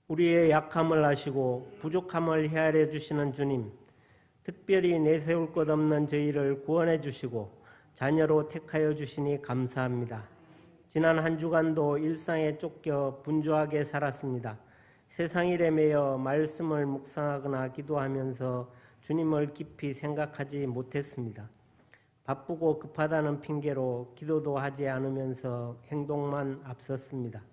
우리의 약함을 아시고 부족함을 헤아려 주시는 주님, 특별히 내세울 것 없는 저희를 구원해 주시고 자녀로 택하여 주시니 감사합니다. 지난 한 주간도 일상에 쫓겨 분주하게 살았습니다. 세상 일에 매여 말씀을 묵상하거나 기도하면서 주님을 깊이 생각하지 못했습니다. 바쁘고 급하다는 핑계로 기도도 하지 않으면서 행동만 앞섰습니다.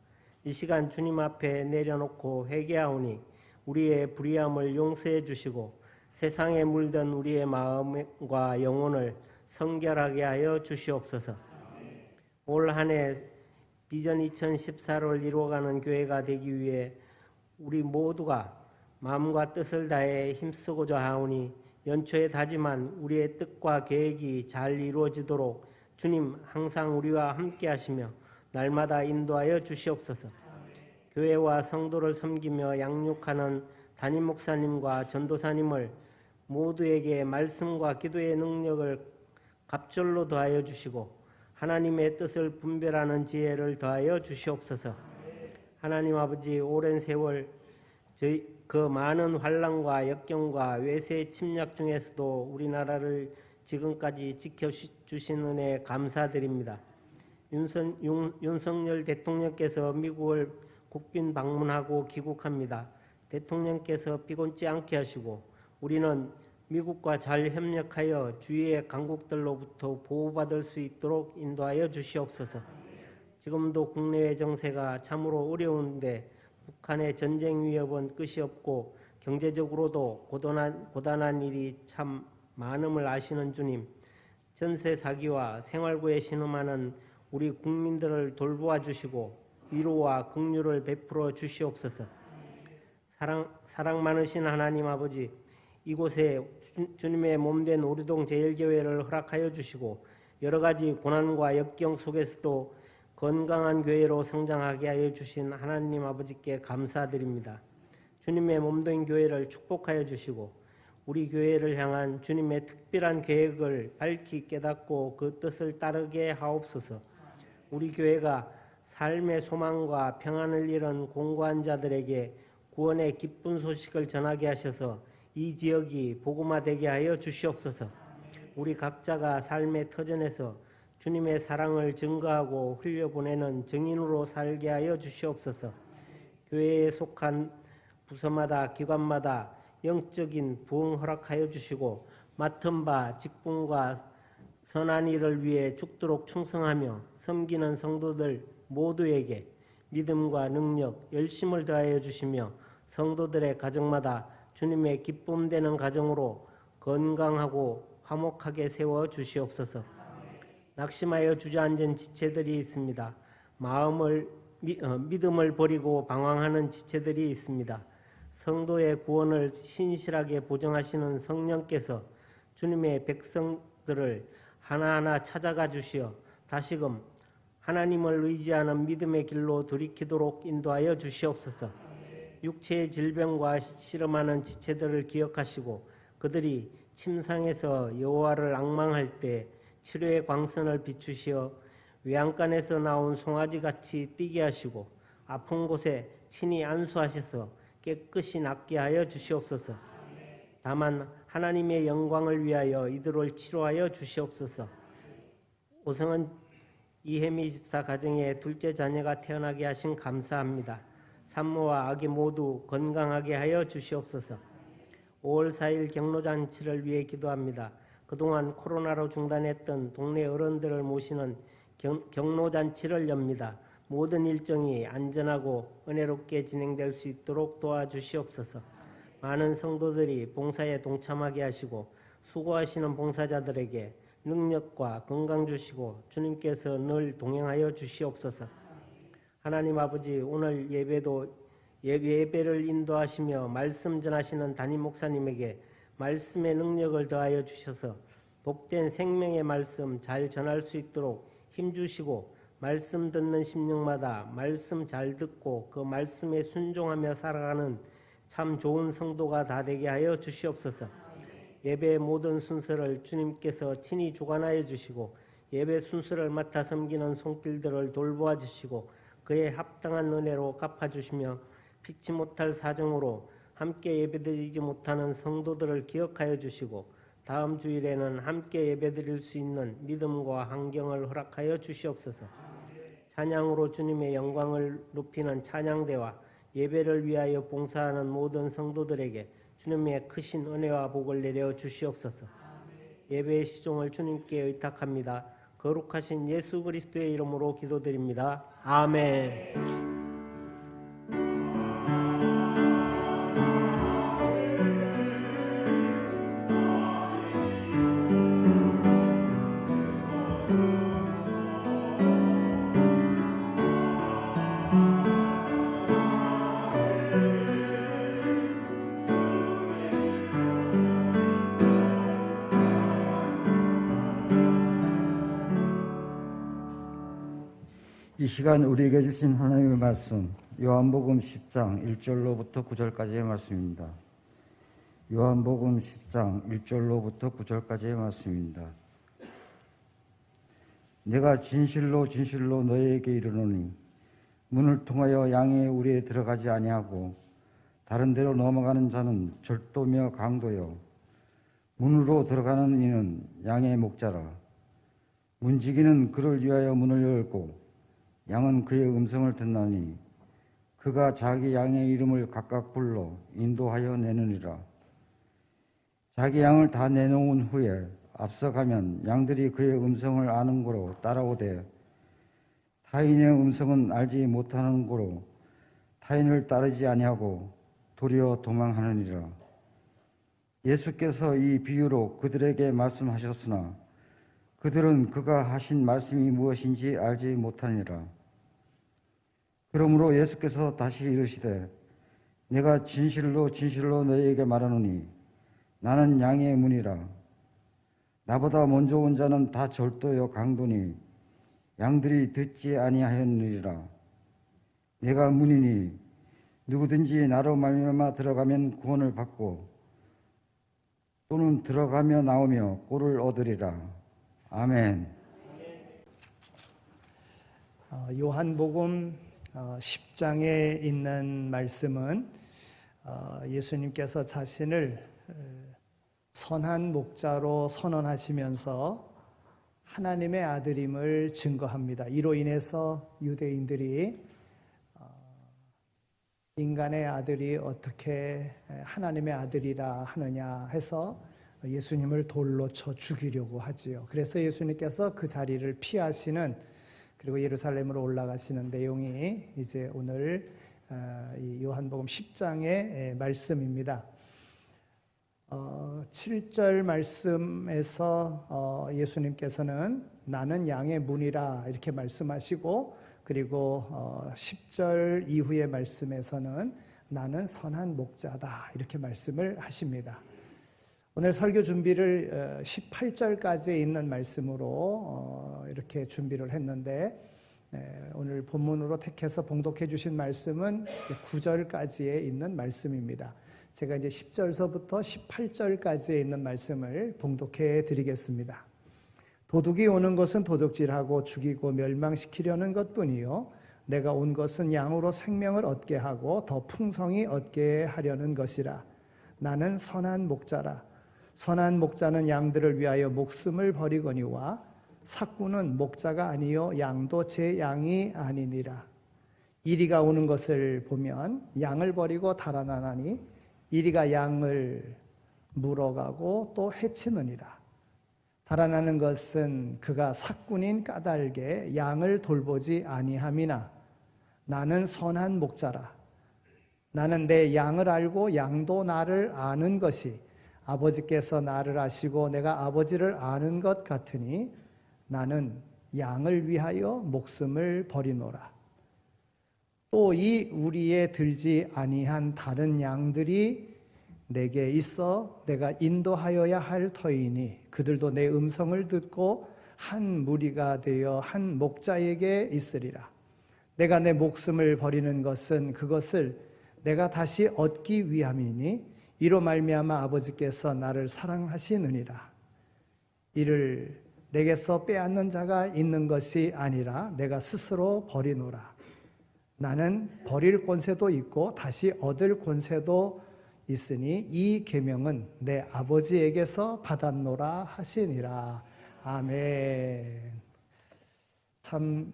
이 시간 주님 앞에 내려놓고 회개하오니 우리의 불의함을 용서해 주시고 세상에 물든 우리의 마음과 영혼을 성결하게 하여 주시옵소서. 올 한 해 비전 2014를 이루어가는 교회가 되기 위해 우리 모두가 마음과 뜻을 다해 힘쓰고자 하오니 연초에 다짐한 우리의 뜻과 계획이 잘 이루어지도록 주님 항상 우리와 함께 하시며 날마다 인도하여 주시옵소서. 교회와 성도를 섬기며 양육하는 담임 목사님과 전도사님을 모두에게 말씀과 기도의 능력을 갑절로 더하여 주시고 하나님의 뜻을 분별하는 지혜를 더하여 주시옵소서. 하나님 아버지, 오랜 세월 그 많은 환난과 역경과 외세 침략 중에서도 우리나라를 지금까지 지켜주신 은혜에 감사드립니다. 윤석열 대통령께서 미국을 국빈 방문하고 귀국합니다. 대통령께서 피곤치 않게 하시고 우리는 미국과 잘 협력하여 주위의 강국들로부터 보호받을 수 있도록 인도하여 주시옵소서. 지금도 국내외 정세가 참으로 어려운데 북한의 전쟁 위협은 끝이 없고 경제적으로도 고단한 일이 참 많음을 아시는 주님, 전세 사기와 생활고에 신음하는 우리 국민들을 돌보아 주시고 위로와 긍휼을 베풀어 주시옵소서. 사랑 많으신 하나님 아버지, 이곳에 주님의 몸된 오류동 제일교회를 허락하여 주시고 여러 가지 고난과 역경 속에서도 건강한 교회로 성장하게 하여 주신 하나님 아버지께 감사드립니다. 주님의 몸된 교회를 축복하여 주시고 우리 교회를 향한 주님의 특별한 계획을 밝히 깨닫고 그 뜻을 따르게 하옵소서. 우리 교회가 삶의 소망과 평안을 잃은 공고한 자들에게 구원의 기쁜 소식을 전하게 하셔서 이 지역이 복음화되게 하여 주시옵소서. 우리 각자가 삶의 터전에서 주님의 사랑을 증거하고 흘려보내는 증인으로 살게 하여 주시옵소서. 교회에 속한 부서마다 기관마다 영적인 부흥 허락하여 주시고 맡은 바 직분과 선한 일을 위해 죽도록 충성하며 섬기는 성도들 모두에게 믿음과 능력, 열심을 더하여 주시며 성도들의 가정마다 주님의 기쁨되는 가정으로 건강하고 화목하게 세워 주시옵소서. 낙심하여 주저앉은 지체들이 있습니다. 믿음을 버리고 방황하는 지체들이 있습니다. 성도의 구원을 신실하게 보증하시는 성령께서 주님의 백성들을 하나하나 찾아가 주시어 다시금 하나님을 의지하는 믿음의 길로 돌이키도록 인도하여 주시옵소서. 육체의 질병과 씨름하는 지체들을 기억하시고 그들이 침상에서 여호와를 앙망할 때 치료의 광선을 비추시어 외양간에서 나온 송아지같이 뛰게 하시고 아픈 곳에 친히 안수하셔서 깨끗이 낫게 하여 주시옵소서. 다만 하나님의 영광을 위하여 이들을 치료하여 주시옵소서. 오성은 이혜미 집사 가정에 둘째 자녀가 태어나게 하신 감사합니다. 산모와 아기 모두 건강하게 하여 주시옵소서. 5월 4일 경로잔치를 위해 기도합니다. 그동안 코로나로 중단했던 동네 어른들을 모시는 경로잔치를 엽니다. 모든 일정이 안전하고 은혜롭게 진행될 수 있도록 도와주시옵소서. 많은 성도들이 봉사에 동참하게 하시고 수고하시는 봉사자들에게 능력과 건강 주시고 주님께서 늘 동행하여 주시옵소서. 하나님 아버지, 오늘 예배를 인도하시며 말씀 전하시는 담임 목사님에게 말씀의 능력을 더하여 주셔서 복된 생명의 말씀 잘 전할 수 있도록 힘주시고 말씀 듣는 심령마다 말씀 잘 듣고 그 말씀에 순종하며 살아가는 참 좋은 성도가 다 되게 하여 주시옵소서. 예배의 모든 순서를 주님께서 친히 주관하여 주시고 예배 순서를 맡아 섬기는 손길들을 돌보아 주시고 그에 합당한 은혜로 갚아주시며 피치 못할 사정으로 함께 예배드리지 못하는 성도들을 기억하여 주시고 다음 주일에는 함께 예배드릴 수 있는 믿음과 환경을 허락하여 주시옵소서. 찬양으로 주님의 영광을 높이는 찬양대와 예배를 위하여 봉사하는 모든 성도들에게 주님의 크신 은혜와 복을 내려 주시옵소서. 예배의 시종을 주님께 의탁합니다. 거룩하신 예수 그리스도의 이름으로 기도드립니다. 아멘. 이 시간 우리에게 주신 하나님의 말씀, 요한복음 10장 1절로부터 9절까지의 말씀입니다. 요한복음 10장 1절로부터 9절까지의 말씀입니다. 내가 진실로 진실로 너희에게 이르노니 문을 통하여 양의 우리에 들어가지 아니하고 다른 데로 넘어가는 자는 절도며 강도요 문으로 들어가는 이는 양의 목자라. 문지기는 그를 위하여 문을 열고 양은 그의 음성을 듣나니 그가 자기 양의 이름을 각각 불러 인도하여 내느니라. 자기 양을 다 내놓은 후에 앞서가면 양들이 그의 음성을 아는 고로 따라오되 타인의 음성은 알지 못하는 고로 타인을 따르지 아니하고 도리어 도망하느니라. 예수께서 이 비유로 그들에게 말씀하셨으나 그들은 그가 하신 말씀이 무엇인지 알지 못하니라. 그러므로 예수께서 다시 이르시되 내가 진실로 진실로 너희에게 말하노니 나는 양의 문이라. 나보다 먼저 온 자는 다 절도요 강도니 양들이 듣지 아니하였느니라. 내가 문이니 누구든지 나로 말미암아 들어가면 구원을 받고 또는 들어가며 나오며 꼴을 얻으리라. 아멘. 요한복음 10장에 있는 말씀은 예수님께서 자신을 선한 목자로 선언하시면서 하나님의 아들임을 증거합니다. 이로 인해서 유대인들이 인간의 아들이 어떻게 하나님의 아들이라 하느냐 해서 예수님을 돌로 쳐 죽이려고 하지요. 그래서 예수님께서 그 자리를 피하시는 그리고 예루살렘으로 올라가시는 내용이 이제 오늘 이 요한복음 10장의 말씀입니다. 7절 말씀에서 예수님께서는 나는 양의 문이라 이렇게 말씀하시고 그리고 10절 이후의 말씀에서는 나는 선한 목자다 이렇게 말씀을 하십니다. 오늘 설교 준비를 18절까지 있는 말씀으로 이렇게 준비를 했는데 오늘 본문으로 택해서 봉독해 주신 말씀은 9절까지에 있는 말씀입니다. 제가 이제 10절서부터 18절까지에 있는 말씀을 봉독해 드리겠습니다. 도둑이 오는 것은 도둑질하고 죽이고 멸망시키려는 것뿐이요 내가 온 것은 양으로 생명을 얻게 하고 더 풍성히 얻게 하려는 것이라. 나는 선한 목자라. 선한 목자는 양들을 위하여 목숨을 버리거니와 삭구는 목자가 아니요 양도 제 양이 아니니라. 이리가 오는 것을 보면 양을 버리고 달아나나니 이리가 양을 물어가고 또 해치느니라. 달아나는 것은 그가 삭군인 까닭에 양을 돌보지 아니함이나 나는 선한 목자라. 나는 내 양을 알고 양도 나를 아는 것이 아버지께서 나를 아시고 내가 아버지를 아는 것 같으니 나는 양을 위하여 목숨을 버리노라. 또 이 우리에 들지 아니한 다른 양들이 내게 있어 내가 인도하여야 할 터이니 그들도 내 음성을 듣고 한 무리가 되어 한 목자에게 있으리라. 내가 내 목숨을 버리는 것은 그것을 내가 다시 얻기 위함이니 이로 말미암아 아버지께서 나를 사랑하시느니라. 이를 내게서 빼앗는 자가 있는 것이 아니라 내가 스스로 버리노라. 나는 버릴 권세도 있고 다시 얻을 권세도 있으니 이 계명은 내 아버지에게서 받았노라 하시니라. 아멘. 참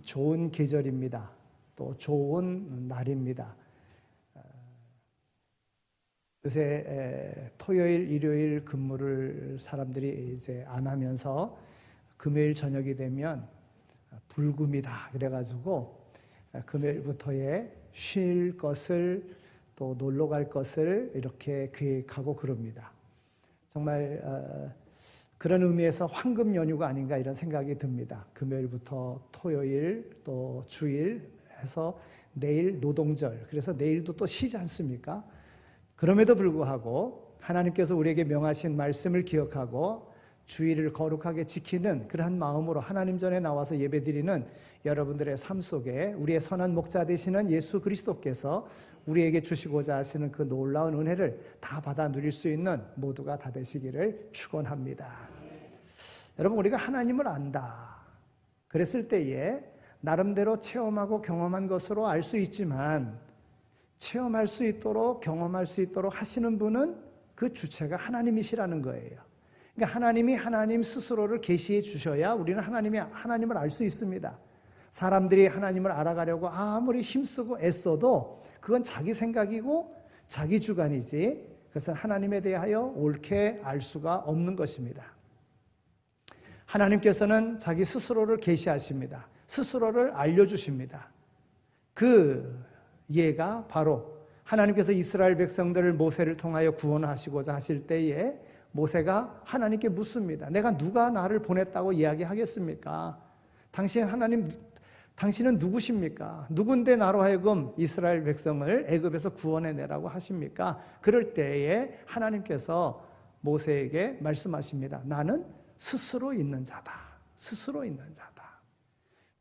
좋은 계절입니다. 또 좋은 날입니다. 요새 토요일, 일요일 근무를 사람들이 이제 안 하면서 금요일 저녁이 되면 불금이다 그래가지고 금요일부터에 쉴 것을 또 놀러 갈 것을 이렇게 계획하고 그럽니다. 정말 그런 의미에서 황금 연휴가 아닌가 이런 생각이 듭니다. 금요일부터 토요일 또 주일 해서 내일 노동절, 그래서 내일도 또 쉬지 않습니까? 그럼에도 불구하고 하나님께서 우리에게 명하신 말씀을 기억하고 주일을 거룩하게 지키는 그러한 마음으로 하나님 전에 나와서 예배드리는 여러분들의 삶 속에 우리의 선한 목자 되시는 예수 그리스도께서 우리에게 주시고자 하시는 그 놀라운 은혜를 다 받아 누릴 수 있는 모두가 다 되시기를 축원합니다. 여러분, 우리가 하나님을 안다 그랬을 때에 나름대로 체험하고 경험한 것으로 알 수 있지만 체험할 수 있도록 경험할 수 있도록 하시는 분은 그 주체가 하나님이시라는 거예요. 그러니까 하나님이 하나님 스스로를 계시해 주셔야 우리는 하나님을 알 수 있습니다. 사람들이 하나님을 알아가려고 아무리 힘쓰고 애써도 그건 자기 생각이고 자기 주관이지 그것은 하나님에 대하여 옳게 알 수가 없는 것입니다. 하나님께서는 자기 스스로를 계시하십니다. 스스로를 알려주십니다. 그 예가 바로 하나님께서 이스라엘 백성들을 모세를 통하여 구원하시고자 하실 때에 모세가 하나님께 묻습니다. 내가 누가 나를 보냈다고 이야기하겠습니까? 당신은 누구십니까? 누군데 나로 하여금 이스라엘 백성을 애굽에서 구원해내라고 하십니까? 그럴 때에 하나님께서 모세에게 말씀하십니다. 나는 스스로 있는 자다. 스스로 있는 자다.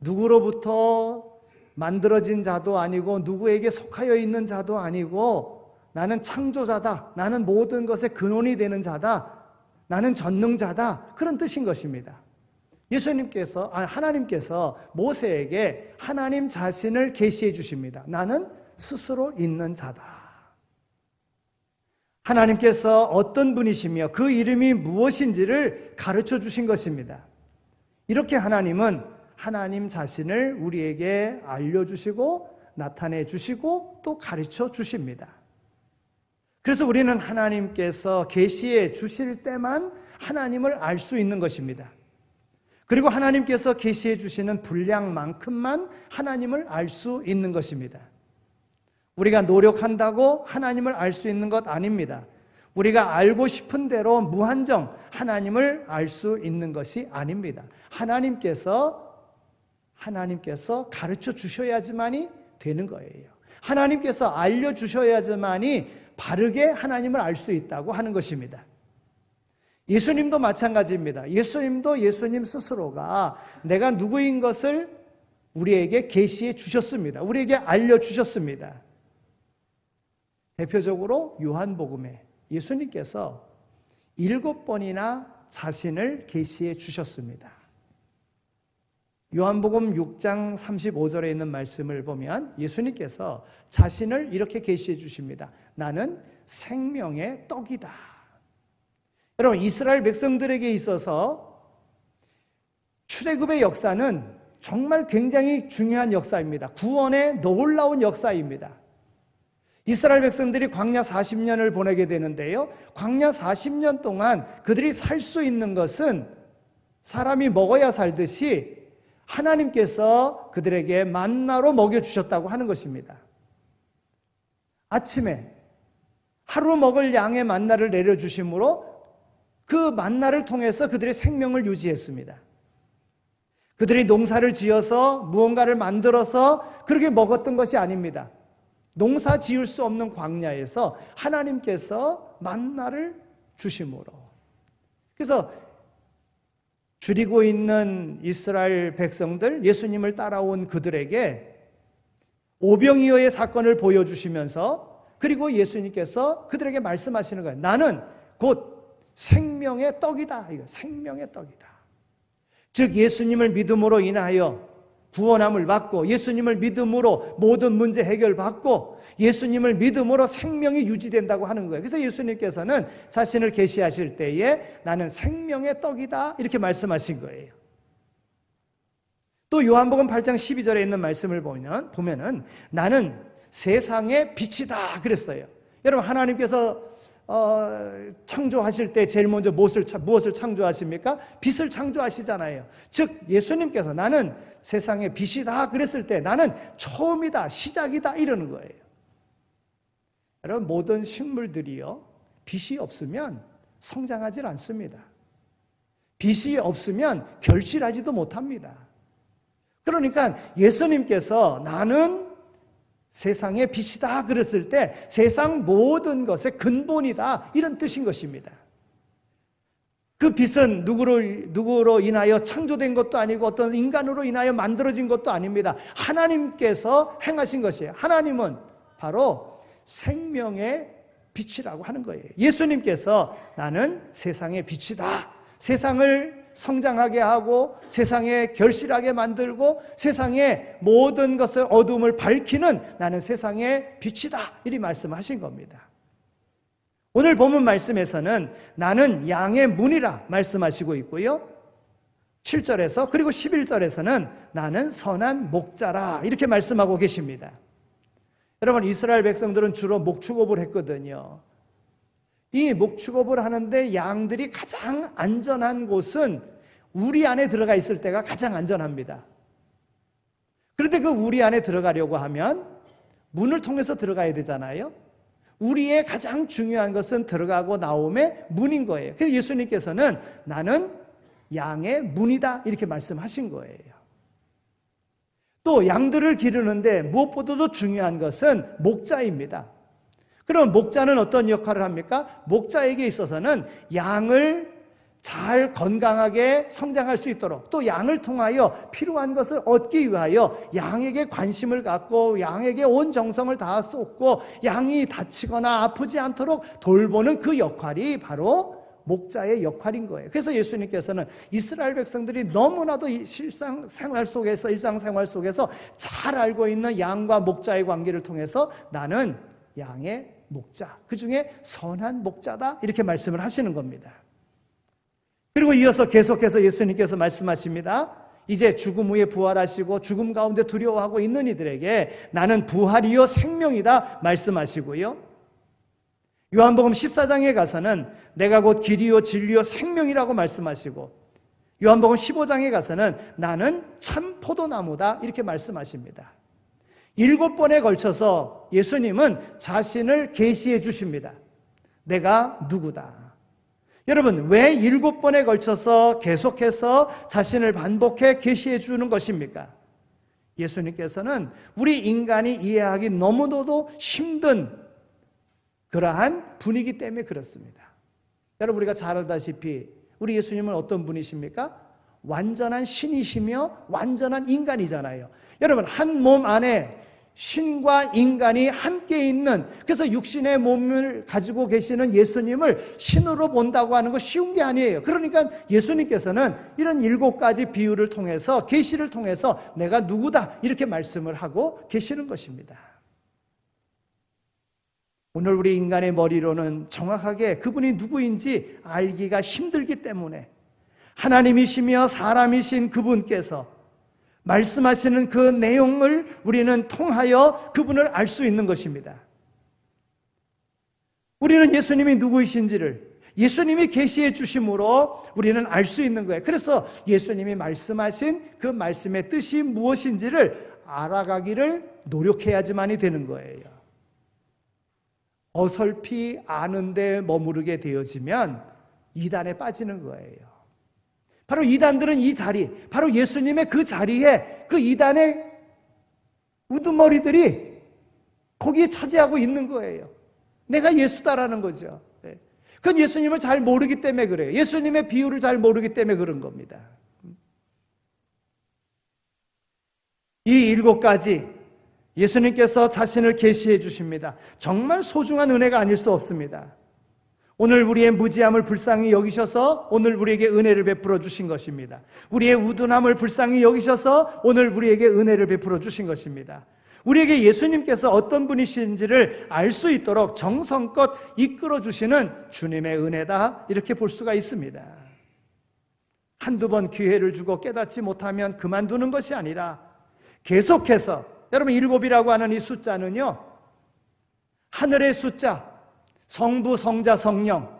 누구로부터 만들어진 자도 아니고 누구에게 속하여 있는 자도 아니고 나는 창조자다. 나는 모든 것의 근원이 되는 자다. 나는 전능자다. 그런 뜻인 것입니다. 하나님께서 모세에게 하나님 자신을 계시해 주십니다. 나는 스스로 있는 자다. 하나님께서 어떤 분이시며 그 이름이 무엇인지를 가르쳐 주신 것입니다. 이렇게 하나님은 하나님 자신을 우리에게 알려주시고 나타내 주시고 또 가르쳐 주십니다. 그래서 우리는 하나님께서 계시해 주실 때만 하나님을 알 수 있는 것입니다. 그리고 하나님께서 계시해 주시는 분량만큼만 하나님을 알 수 있는 것입니다. 우리가 노력한다고 하나님을 알 수 있는 것 아닙니다. 우리가 알고 싶은 대로 무한정 하나님을 알 수 있는 것이 아닙니다. 하나님께서 가르쳐 주셔야지만이 되는 거예요. 하나님께서 알려주셔야지만이 바르게 하나님을 알 수 있다고 하는 것입니다. 예수님도 마찬가지입니다. 예수님도 예수님 스스로가 내가 누구인 것을 우리에게 계시해 주셨습니다. 우리에게 알려주셨습니다. 대표적으로 요한복음에 예수님께서 7번이나 자신을 계시해 주셨습니다. 요한복음 6장 35절에 있는 말씀을 보면 예수님께서 자신을 이렇게 계시해 주십니다. 나는 생명의 떡이다. 여러분, 이스라엘 백성들에게 있어서 출애굽의 역사는 정말 굉장히 중요한 역사입니다. 구원의 놀라운 역사입니다. 이스라엘 백성들이 광야 40년을 보내게 되는데요. 광야 40년 동안 그들이 살 수 있는 것은 사람이 먹어야 살듯이 하나님께서 그들에게 만나로 먹여주셨다고 하는 것입니다. 아침에 하루 먹을 양의 만나를 내려주심으로 그 만나를 통해서 그들의 생명을 유지했습니다. 그들이 농사를 지어서 무언가를 만들어서 그렇게 먹었던 것이 아닙니다. 농사 지을 수 없는 광야에서 하나님께서 만나를 주심으로. 그래서 줄이고 있는 이스라엘 백성들, 예수님을 따라온 그들에게 오병이어의 사건을 보여주시면서 그리고 예수님께서 그들에게 말씀하시는 거예요. 나는 곧 생명의 떡이다. 이거 생명의 떡이다. 즉 예수님을 믿음으로 인하여 구원함을 받고 예수님을 믿음으로 모든 문제 해결받고 예수님을 믿음으로 생명이 유지된다고 하는 거예요. 그래서 예수님께서는 자신을 계시하실 때에 나는 생명의 떡이다 이렇게 말씀하신 거예요. 또 요한복음 8장 12절에 있는 말씀을 보면은 나는 세상의 빛이다 그랬어요. 여러분 하나님께서 창조하실 때 제일 먼저 무엇을 창조하십니까? 빛을 창조하시잖아요. 즉 예수님께서 나는 세상의 빛이다 그랬을 때 나는 처음이다 시작이다 이러는 거예요. 여러분 모든 식물들이요 빛이 없으면 성장하지 않습니다. 빛이 없으면 결실하지도 못합니다. 그러니까 예수님께서 나는 세상의 빛이다 그랬을 때 세상 모든 것의 근본이다 이런 뜻인 것입니다. 그 빛은 누구로 인하여 창조된 것도 아니고 어떤 인간으로 인하여 만들어진 것도 아닙니다. 하나님께서 행하신 것이에요. 하나님은 바로 생명의 빛이라고 하는 거예요. 예수님께서 나는 세상의 빛이다. 세상을 성장하게 하고 세상에 결실하게 만들고 세상의 모든 것을 어둠을 밝히는 나는 세상의 빛이다 이리 말씀하신 겁니다. 오늘 본문 말씀에서는 나는 양의 문이라 말씀하시고 있고요 7절에서 그리고 11절에서는 나는 선한 목자라 이렇게 말씀하고 계십니다. 여러분 이스라엘 백성들은 주로 목축업을 했거든요. 이 목축업을 하는데 양들이 가장 안전한 곳은 우리 안에 들어가 있을 때가 가장 안전합니다. 그런데 그 우리 안에 들어가려고 하면 문을 통해서 들어가야 되잖아요. 우리의 가장 중요한 것은 들어가고 나옴의 문인 거예요. 그래서 예수님께서는 나는 양의 문이다 이렇게 말씀하신 거예요. 또 양들을 기르는데 무엇보다도 중요한 것은 목자입니다. 그럼 목자는 어떤 역할을 합니까? 목자에게 있어서는 양을 잘 건강하게 성장할 수 있도록 또 양을 통하여 필요한 것을 얻기 위하여 양에게 관심을 갖고 양에게 온 정성을 다 쏟고 양이 다치거나 아프지 않도록 돌보는 그 역할이 바로 목자의 역할인 거예요. 그래서 예수님께서는 이스라엘 백성들이 너무나도 일상생활 속에서 잘 알고 있는 양과 목자의 관계를 통해서 나는 양의 목자, 그 중에 선한 목자다 이렇게 말씀을 하시는 겁니다. 그리고 이어서 계속해서 예수님께서 말씀하십니다. 이제 죽음 후에 부활하시고 죽음 가운데 두려워하고 있는 이들에게 나는 부활이요 생명이다 말씀하시고요. 요한복음 14장에 가서는 내가 곧 길이요 진리요 생명이라고 말씀하시고 요한복음 15장에 가서는 나는 참 포도나무다 이렇게 말씀하십니다. 7번에 걸쳐서 예수님은 자신을 계시해 주십니다. 내가 누구다. 여러분 왜 7번에 걸쳐서 계속해서 자신을 반복해 계시해 주는 것입니까? 예수님께서는 우리 인간이 이해하기 너무나도 힘든 그러한 분이기 때문에 그렇습니다. 여러분 우리가 잘 알다시피 우리 예수님은 어떤 분이십니까? 완전한 신이시며 완전한 인간이잖아요. 여러분 한 몸 안에 신과 인간이 함께 있는 그래서 육신의 몸을 가지고 계시는 예수님을 신으로 본다고 하는 거 쉬운 게 아니에요. 그러니까 예수님께서는 이런 7가지 비유를 통해서 계시를 통해서 내가 누구다 이렇게 말씀을 하고 계시는 것입니다. 오늘 우리 인간의 머리로는 정확하게 그분이 누구인지 알기가 힘들기 때문에 하나님이시며 사람이신 그분께서 말씀하시는 그 내용을 우리는 통하여 그분을 알 수 있는 것입니다. 우리는 예수님이 누구이신지를 예수님이 계시해 주심으로 우리는 알 수 있는 거예요. 그래서 예수님이 말씀하신 그 말씀의 뜻이 무엇인지를 알아가기를 노력해야지만이 되는 거예요. 어설피 아는데 머무르게 되어지면 이단에 빠지는 거예요. 바로 이단들은 이 자리, 바로 예수님의 그 자리에 그 이단의 우두머리들이 거기에 차지하고 있는 거예요. 내가 예수다라는 거죠. 그건 예수님을 잘 모르기 때문에 그래요. 예수님의 비유를 잘 모르기 때문에 그런 겁니다. 이 7가지 예수님께서 자신을 계시해 주십니다. 정말 소중한 은혜가 아닐 수 없습니다. 오늘 우리의 무지함을 불쌍히 여기셔서 오늘 우리에게 은혜를 베풀어 주신 것입니다. 우리의 우둔함을 불쌍히 여기셔서 오늘 우리에게 은혜를 베풀어 주신 것입니다. 우리에게 예수님께서 어떤 분이신지를 알 수 있도록 정성껏 이끌어 주시는 주님의 은혜다, 이렇게 볼 수가 있습니다. 한두 번 기회를 주고 깨닫지 못하면 그만두는 것이 아니라 계속해서, 여러분 7이라고 하는 이 숫자는요, 하늘의 숫자, 성부, 성자, 성령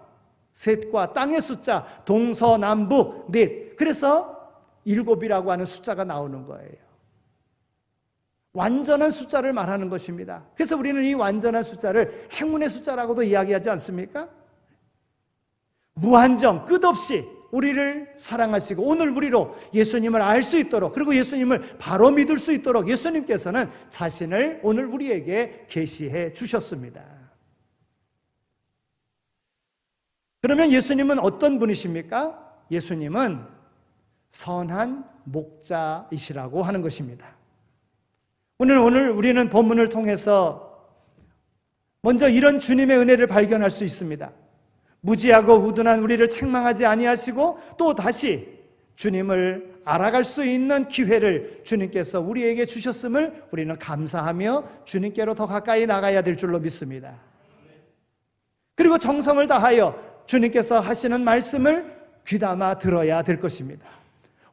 셋과 땅의 숫자, 동서남북 넷, 그래서 7이라고 하는 숫자가 나오는 거예요. 완전한 숫자를 말하는 것입니다. 그래서 우리는 이 완전한 숫자를 행운의 숫자라고도 이야기하지 않습니까? 무한정, 끝없이 우리를 사랑하시고 오늘 우리로 예수님을 알 수 있도록, 그리고 예수님을 바로 믿을 수 있도록 예수님께서는 자신을 오늘 우리에게 계시해 주셨습니다. 그러면 예수님은 어떤 분이십니까? 예수님은 선한 목자이시라고 하는 것입니다. 오늘 우리는 본문을 통해서 먼저 이런 주님의 은혜를 발견할 수 있습니다. 무지하고 우둔한 우리를 책망하지 아니하시고 또 다시 주님을 알아갈 수 있는 기회를 주님께서 우리에게 주셨음을 우리는 감사하며 주님께로 더 가까이 나가야 될 줄로 믿습니다. 그리고 정성을 다하여 주님께서 하시는 말씀을 귀담아 들어야 될 것입니다.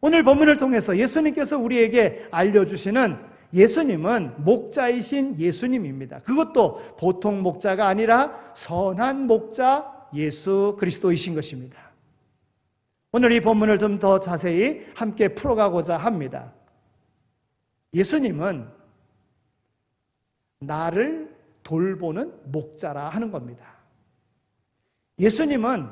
오늘 본문을 통해서 예수님께서 우리에게 알려주시는 예수님은 목자이신 예수님입니다. 그것도 보통 목자가 아니라 선한 목자 예수 그리스도이신 것입니다. 오늘 이 본문을 좀 더 자세히 함께 풀어가고자 합니다. 예수님은 나를 돌보는 목자라 하는 겁니다. 예수님은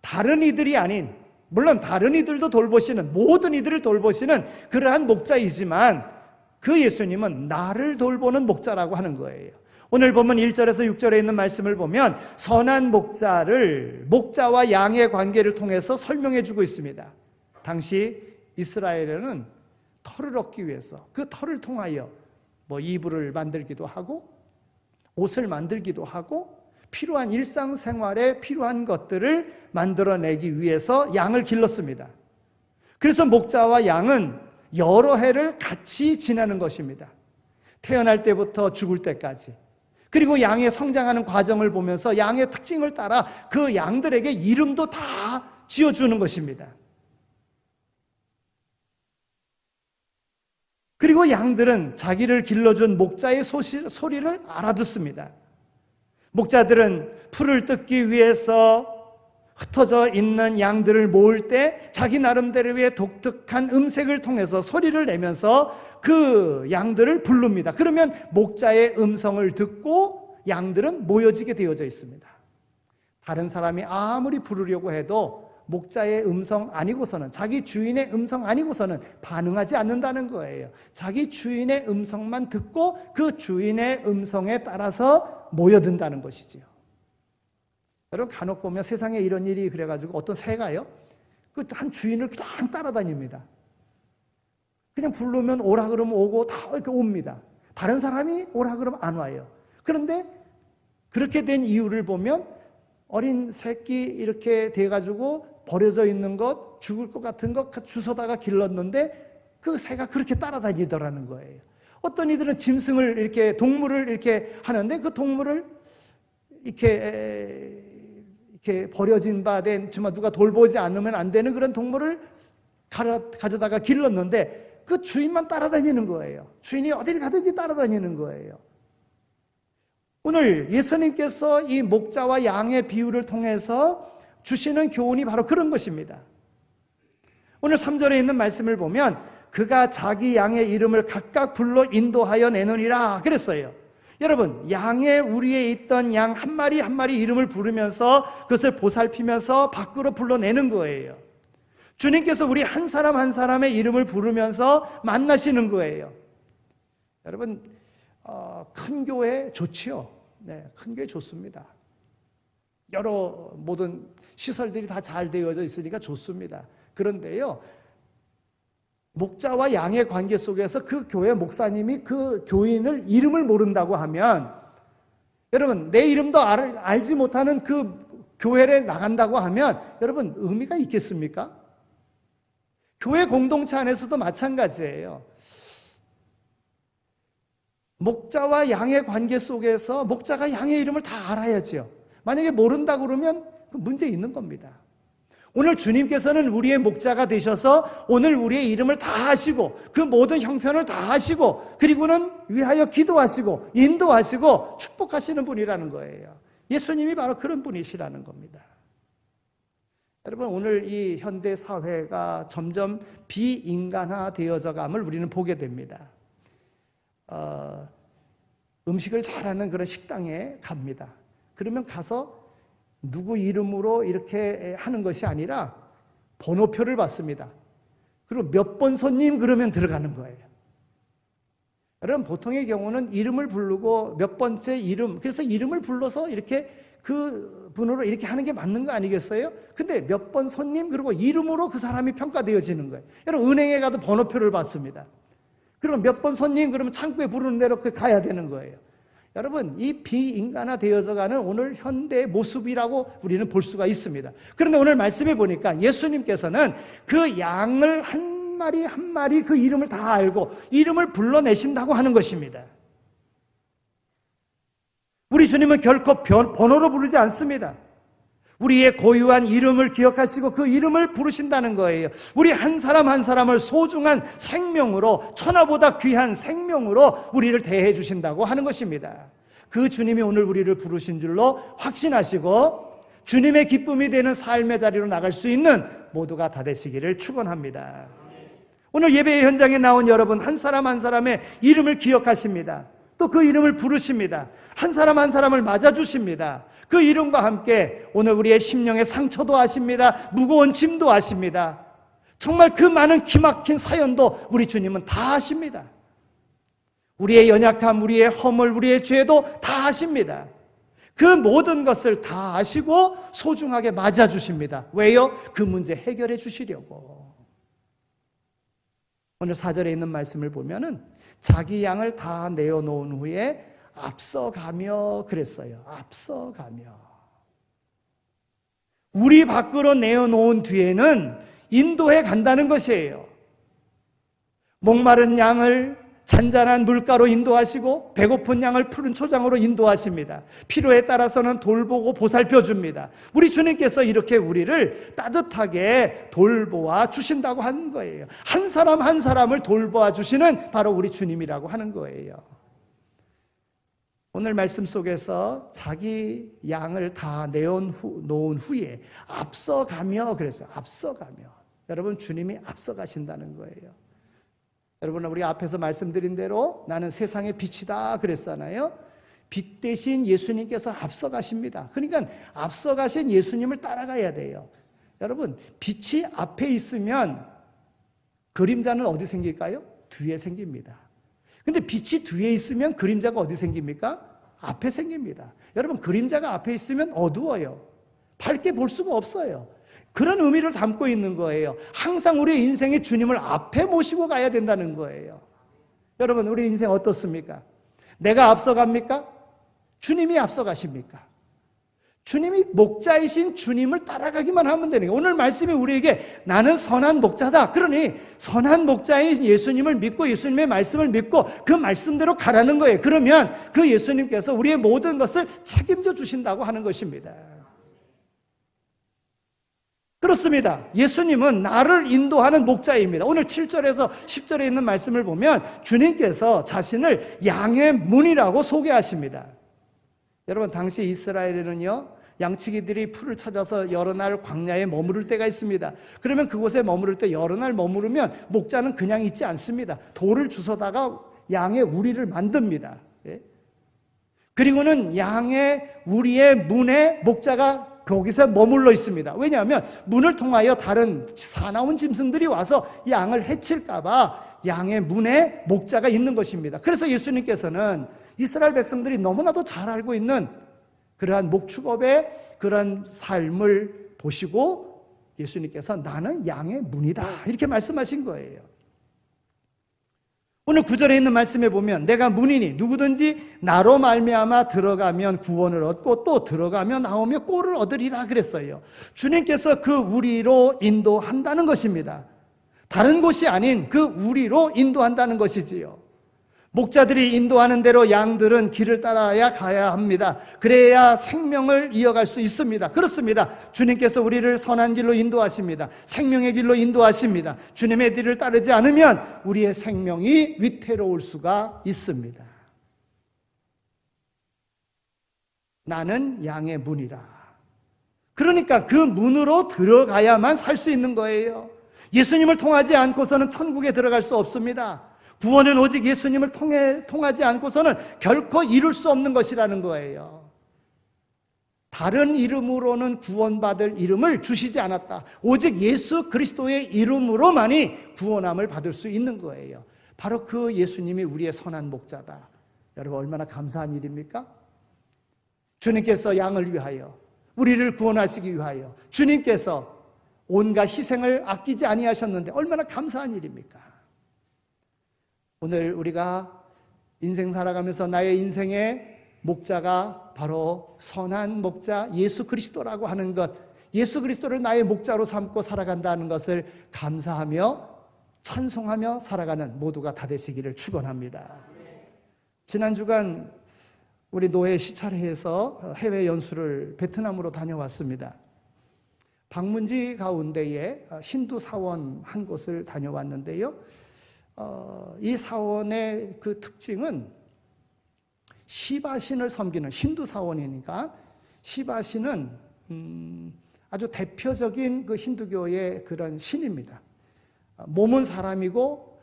다른 이들이 아닌, 물론 다른 이들도 돌보시는, 모든 이들을 돌보시는 그러한 목자이지만 그 예수님은 나를 돌보는 목자라고 하는 거예요. 오늘 보면 1절에서 6절에 있는 말씀을 보면 선한 목자와 양의 관계를 통해서 설명해 주고 있습니다. 당시 이스라엘에는 털을 얻기 위해서 그 털을 통하여 이불을 만들기도 하고 옷을 만들기도 하고 필요한 일상생활에 필요한 것들을 만들어내기 위해서 양을 길렀습니다. 그래서 목자와 양은 여러 해를 같이 지내는 것입니다. 태어날 때부터 죽을 때까지. 그리고 양의 성장하는 과정을 보면서 양의 특징을 따라 그 양들에게 이름도 다 지어주는 것입니다. 그리고 양들은 자기를 길러준 목자의 소리를 알아듣습니다. 목자들은 풀을 뜯기 위해서 흩어져 있는 양들을 모을 때 자기 나름대로의 독특한 음색을 통해서 소리를 내면서 그 양들을 부릅니다. 그러면 목자의 음성을 듣고 양들은 모여지게 되어져 있습니다. 다른 사람이 아무리 부르려고 해도 목자의 음성 아니고서는, 자기 주인의 음성 아니고서는 반응하지 않는다는 거예요. 자기 주인의 음성만 듣고 그 주인의 음성에 따라서 모여든다는 것이지요. 여러분 간혹 보면 세상에 이런 일이 그래가지고 어떤 새가요, 그 한 주인을 그냥 따라다닙니다. 그냥 부르면 오라 그러면 오고 다 이렇게 옵니다. 다른 사람이 오라 그러면 안 와요. 그런데 그렇게 된 이유를 보면 어린 새끼 이렇게 돼가지고 버려져 있는 것, 죽을 것 같은 것 주워다가 길렀는데 그 새가 그렇게 따라다니더라는 거예요. 어떤 이들은 짐승을 이렇게, 동물을 이렇게 하는데 그 동물을 이렇게 버려진 바 된, 정말 누가 돌보지 않으면 안 되는 그런 동물을 가져다가 길렀는데 그 주인만 따라다니는 거예요. 주인이 어디를 가든지 따라다니는 거예요. 오늘 예수님께서 이 목자와 양의 비유를 통해서 주시는 교훈이 바로 그런 것입니다. 오늘 3절에 있는 말씀을 보면 그가 자기 양의 이름을 각각 불러 인도하여 내느니라 그랬어요. 여러분, 양의 우리에 있던 양 한 마리 한 마리 이름을 부르면서 그것을 보살피면서 밖으로 불러내는 거예요. 주님께서 우리 한 사람 한 사람의 이름을 부르면서 만나시는 거예요. 여러분, 큰 교회 좋지요. 네, 큰 교회 좋습니다. 여러 모든 시설들이 다 잘 되어져 있으니까 좋습니다. 그런데요, 목자와 양의 관계 속에서 그 교회 목사님이 그 교인을 이름을 모른다고 하면, 여러분 내 이름도 알지 못하는 그 교회에 나간다고 하면 여러분 의미가 있겠습니까? 교회 공동체 안에서도 마찬가지예요. 목자와 양의 관계 속에서 목자가 양의 이름을 다 알아야죠. 만약에 모른다 그러면 문제 있는 겁니다. 오늘 주님께서는 우리의 목자가 되셔서 오늘 우리의 이름을 다 아시고 그 모든 형편을 다 아시고 그리고는 위하여 기도하시고 인도하시고 축복하시는 분이라는 거예요. 예수님이 바로 그런 분이시라는 겁니다. 여러분 오늘 이 현대 사회가 점점 비인간화 되어져 감을 우리는 보게 됩니다. 음식을 잘하는 그런 식당에 갑니다. 그러면 가서 누구 이름으로 이렇게 하는 것이 아니라 번호표를 받습니다. 그리고 몇 번 손님 그러면 들어가는 거예요. 여러분 보통의 경우는 이름을 부르고 몇 번째 이름, 그래서 이름을 불러서 이렇게 그 분으로 이렇게 하는 게 맞는 거 아니겠어요? 근데 몇 번 손님 그리고 이름으로 그 사람이 평가되어지는 거예요. 여러분 은행에 가도 번호표를 받습니다. 그리고 몇 번 손님 그러면 창구에 부르는 대로 가야 되는 거예요. 여러분 이 비인간화 되어져가는 오늘 현대의 모습이라고 우리는 볼 수가 있습니다. 그런데 오늘 말씀해 보니까 예수님께서는 그 양을 한 마리 한 마리 그 이름을 다 알고 이름을 불러내신다고 하는 것입니다. 우리 주님은 결코 번호로 부르지 않습니다. 우리의 고유한 이름을 기억하시고 그 이름을 부르신다는 거예요. 우리 한 사람 한 사람을 소중한 생명으로, 천하보다 귀한 생명으로 우리를 대해 주신다고 하는 것입니다. 그 주님이 오늘 우리를 부르신 줄로 확신하시고 주님의 기쁨이 되는 삶의 자리로 나갈 수 있는 모두가 다 되시기를 축원합니다. 오늘 예배의 현장에 나온 여러분 한 사람 한 사람의 이름을 기억하십니다. 또 그 이름을 부르십니다. 한 사람 한 사람을 맞아주십니다. 그 이름과 함께 오늘 우리의 심령의 상처도 아십니다. 무거운 짐도 아십니다. 정말 그 많은 기막힌 사연도 우리 주님은 다 아십니다. 우리의 연약함, 우리의 허물, 우리의 죄도 다 아십니다. 그 모든 것을 다 아시고 소중하게 맞아주십니다. 왜요? 그 문제 해결해 주시려고. 오늘 4절에 있는 말씀을 보면은 자기 양을 다 내어놓은 후에 앞서가며 그랬어요. 앞서가며. 우리 밖으로 내어놓은 뒤에는 인도해 간다는 것이에요. 목마른 양을 잔잔한 물가로 인도하시고 배고픈 양을 푸른 초장으로 인도하십니다. 필요에 따라서는 돌보고 보살펴 줍니다. 우리 주님께서 이렇게 우리를 따뜻하게 돌보아 주신다고 하는 거예요. 한 사람 한 사람을 돌보아 주시는 바로 우리 주님이라고 하는 거예요. 오늘 말씀 속에서 자기 양을 다 내어놓은 후에 앞서가며 그랬어요. 앞서가며. 여러분 주님이 앞서가신다는 거예요. 여러분 우리 앞에서 말씀드린 대로 나는 세상의 빛이다 그랬잖아요. 빛 대신 예수님께서 앞서가십니다. 그러니까 앞서가신 예수님을 따라가야 돼요. 여러분 빛이 앞에 있으면 그림자는 어디 생길까요? 뒤에 생깁니다. 근데 빛이 뒤에 있으면 그림자가 어디 생깁니까? 앞에 생깁니다. 여러분 그림자가 앞에 있으면 어두워요. 밝게 볼 수가 없어요. 그런 의미를 담고 있는 거예요. 항상 우리의 인생에 주님을 앞에 모시고 가야 된다는 거예요. 여러분 우리 인생 어떻습니까? 내가 앞서갑니까? 주님이 앞서가십니까? 주님이 목자이신 주님을 따라가기만 하면 되는 거예요. 오늘 말씀이 우리에게 나는 선한 목자다. 그러니 선한 목자인 예수님을 믿고 예수님의 말씀을 믿고 그 말씀대로 가라는 거예요. 그러면 그 예수님께서 우리의 모든 것을 책임져 주신다고 하는 것입니다. 그렇습니다. 예수님은 나를 인도하는 목자입니다. 오늘 7절에서 10절에 있는 말씀을 보면 주님께서 자신을 양의 문이라고 소개하십니다. 여러분 당시 이스라엘에는요 양치기들이 풀을 찾아서 여러 날 광야에 머무를 때가 있습니다. 그러면 그곳에 머무를 때 여러 날 머무르면 목자는 그냥 있지 않습니다. 돌을 주워다가 양의 우리를 만듭니다. 그리고는 양의 우리의 문에 목자가 거기서 머물러 있습니다. 왜냐하면 문을 통하여 다른 사나운 짐승들이 와서 양을 해칠까 봐 양의 문에 목자가 있는 것입니다. 그래서 예수님께서는 이스라엘 백성들이 너무나도 잘 알고 있는 그러한 목축업의 그런 삶을 보시고 예수님께서 나는 양의 문이다 이렇게 말씀하신 거예요. 오늘 9절에 있는 말씀에 보면 내가 문이니 누구든지 나로 말미암아 들어가면 구원을 얻고 또 들어가며 나오며 꼴을 얻으리라 그랬어요. 주님께서 그 우리로 인도한다는 것입니다. 다른 곳이 아닌 그 우리로 인도한다는 것이지요. 목자들이 인도하는 대로 양들은 길을 따라야 가야 합니다. 그래야 생명을 이어갈 수 있습니다. 그렇습니다. 주님께서 우리를 선한 길로 인도하십니다. 생명의 길로 인도하십니다. 주님의 길을 따르지 않으면 우리의 생명이 위태로울 수가 있습니다. 나는 양의 문이라. 그러니까 그 문으로 들어가야만 살 수 있는 거예요. 예수님을 통하지 않고서는 천국에 들어갈 수 없습니다. 구원은 오직 예수님을 통하지 않고서는 결코 이룰 수 없는 것이라는 거예요. 다른 이름으로는 구원받을 이름을 주시지 않았다. 오직 예수 그리스도의 이름으로만이 구원함을 받을 수 있는 거예요. 바로 그 예수님이 우리의 선한 목자다. 여러분 얼마나 감사한 일입니까? 주님께서 양을 위하여, 우리를 구원하시기 위하여 주님께서 온갖 희생을 아끼지 아니하셨는데 얼마나 감사한 일입니까? 오늘 우리가 인생 살아가면서 나의 인생의 목자가 바로 선한 목자 예수 그리스도라고 하는 것, 예수 그리스도를 나의 목자로 삼고 살아간다는 것을 감사하며 찬송하며 살아가는 모두가 다 되시기를 축원합니다. 지난 주간 우리 노회 시찰회에서 해외 연수를 베트남으로 다녀왔습니다. 방문지 가운데에 힌두 사원 한 곳을 다녀왔는데요. 이 사원의 그 특징은 시바신을 섬기는, 힌두 사원이니까 시바신은 아주 대표적인 그 힌두교의 그런 신입니다. 몸은 사람이고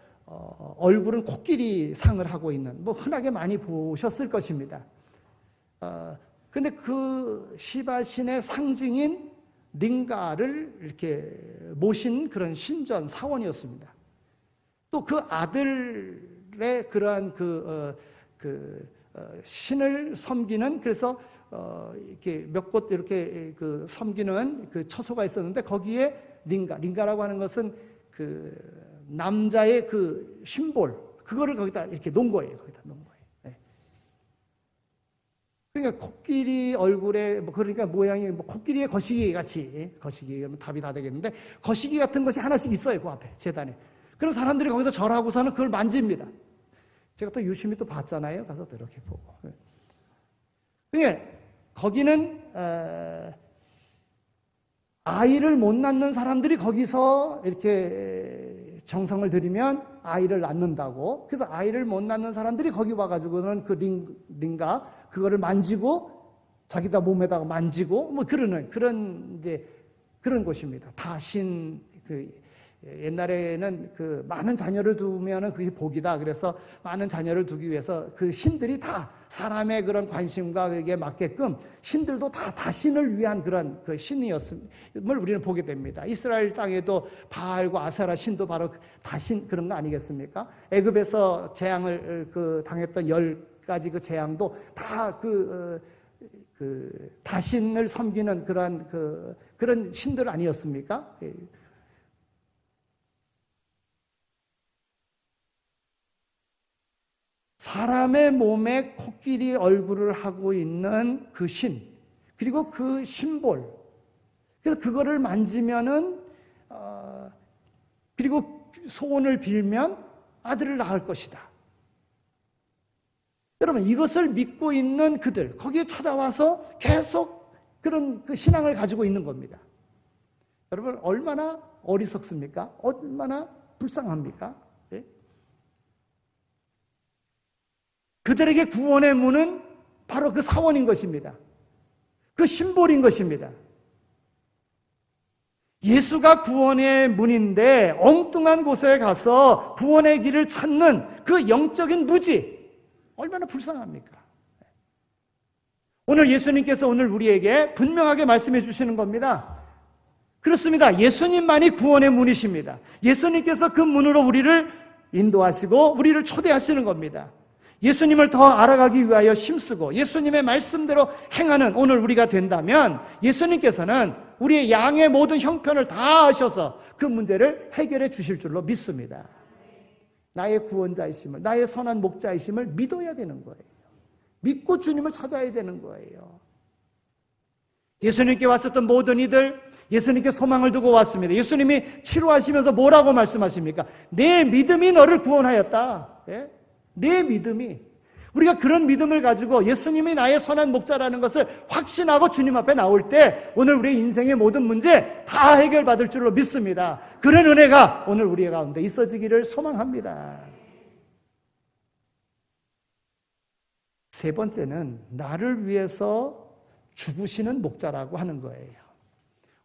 얼굴은 코끼리 상을 하고 있는, 뭐 흔하게 많이 보셨을 것입니다. 근데 그 시바신의 상징인 링가를 이렇게 모신 그런 신전 사원이었습니다. 또 그 아들의 그러한 신을 섬기는, 그래서 이렇게 몇 곳 이렇게 그 섬기는 그 처소가 있었는데 거기에 링가라고 하는 것은 그 남자의 그 심볼, 그거를 거기다 이렇게 놓은 거예요. 거기다 놓은 거예요. 네. 그러니까 코끼리 얼굴에 그러니까 모양이 코끼리의 거시기 같이, 거시기면 답이 다 되겠는데 거시기 같은 것이 하나씩 있어요. 그 앞에 재단에. 그럼 사람들이 거기서 절하고서는 그걸 만집니다. 제가 또 유심히 또 봤잖아요. 가서 또 이렇게 보고. 그러니까 거기는 아이를 못 낳는 사람들이 거기서 이렇게 정성을 들이면 아이를 낳는다고. 그래서 아이를 못 낳는 사람들이 거기 와가지고는 그 링가 그거를 만지고 자기다 몸에다가 만지고 뭐 그러는 그런 이제 그런 곳입니다. 다신 옛날에는 그 많은 자녀를 두면은 그게 복이다. 그래서 많은 자녀를 두기 위해서 그 신들이 다 사람의 그런 관심과 그게 맞게끔 신들도 다 다신을 위한 그런 그 신이었음을 우리는 보게 됩니다. 이스라엘 땅에도 바알과 아세라 신도 바로 다신 그런 거 아니겠습니까? 애굽에서 재앙을 당했던 10가지 그 재앙도 다 다신을 섬기는 그런 신들 아니었습니까? 사람의 몸에 코끼리 얼굴을 하고 있는 그 신, 그리고 그 심볼. 그래서 그거를 만지면은, 그리고 소원을 빌면 아들을 낳을 것이다. 여러분, 이것을 믿고 있는 그들, 거기에 찾아와서 계속 그런 그 신앙을 가지고 있는 겁니다. 여러분, 얼마나 어리석습니까? 얼마나 불쌍합니까? 그들에게 구원의 문은 바로 그 사원인 것입니다. 그 심볼인 것입니다. 예수가 구원의 문인데 엉뚱한 곳에 가서 구원의 길을 찾는 그 영적인 무지, 얼마나 불쌍합니까? 오늘 예수님께서 오늘 우리에게 분명하게 말씀해 주시는 겁니다. 그렇습니다. 예수님만이 구원의 문이십니다. 예수님께서 그 문으로 우리를 인도하시고 우리를 초대하시는 겁니다. 예수님을 더 알아가기 위하여 힘쓰고 예수님의 말씀대로 행하는 오늘 우리가 된다면 예수님께서는 우리의 양의 모든 형편을 다 아셔서 그 문제를 해결해 주실 줄로 믿습니다. 나의 구원자이심을, 나의 선한 목자이심을 믿어야 되는 거예요. 믿고 주님을 찾아야 되는 거예요. 예수님께 왔었던 모든 이들, 예수님께 소망을 두고 왔습니다. 예수님이 치료하시면서 뭐라고 말씀하십니까? 내 믿음이 너를 구원하였다. 네? 내 믿음이. 우리가 그런 믿음을 가지고 예수님이 나의 선한 목자라는 것을 확신하고 주님 앞에 나올 때 오늘 우리의 인생의 모든 문제 다 해결받을 줄로 믿습니다. 그런 은혜가 오늘 우리 가운데 있어지기를 소망합니다. 세 번째는 나를 위해서 죽으시는 목자라고 하는 거예요.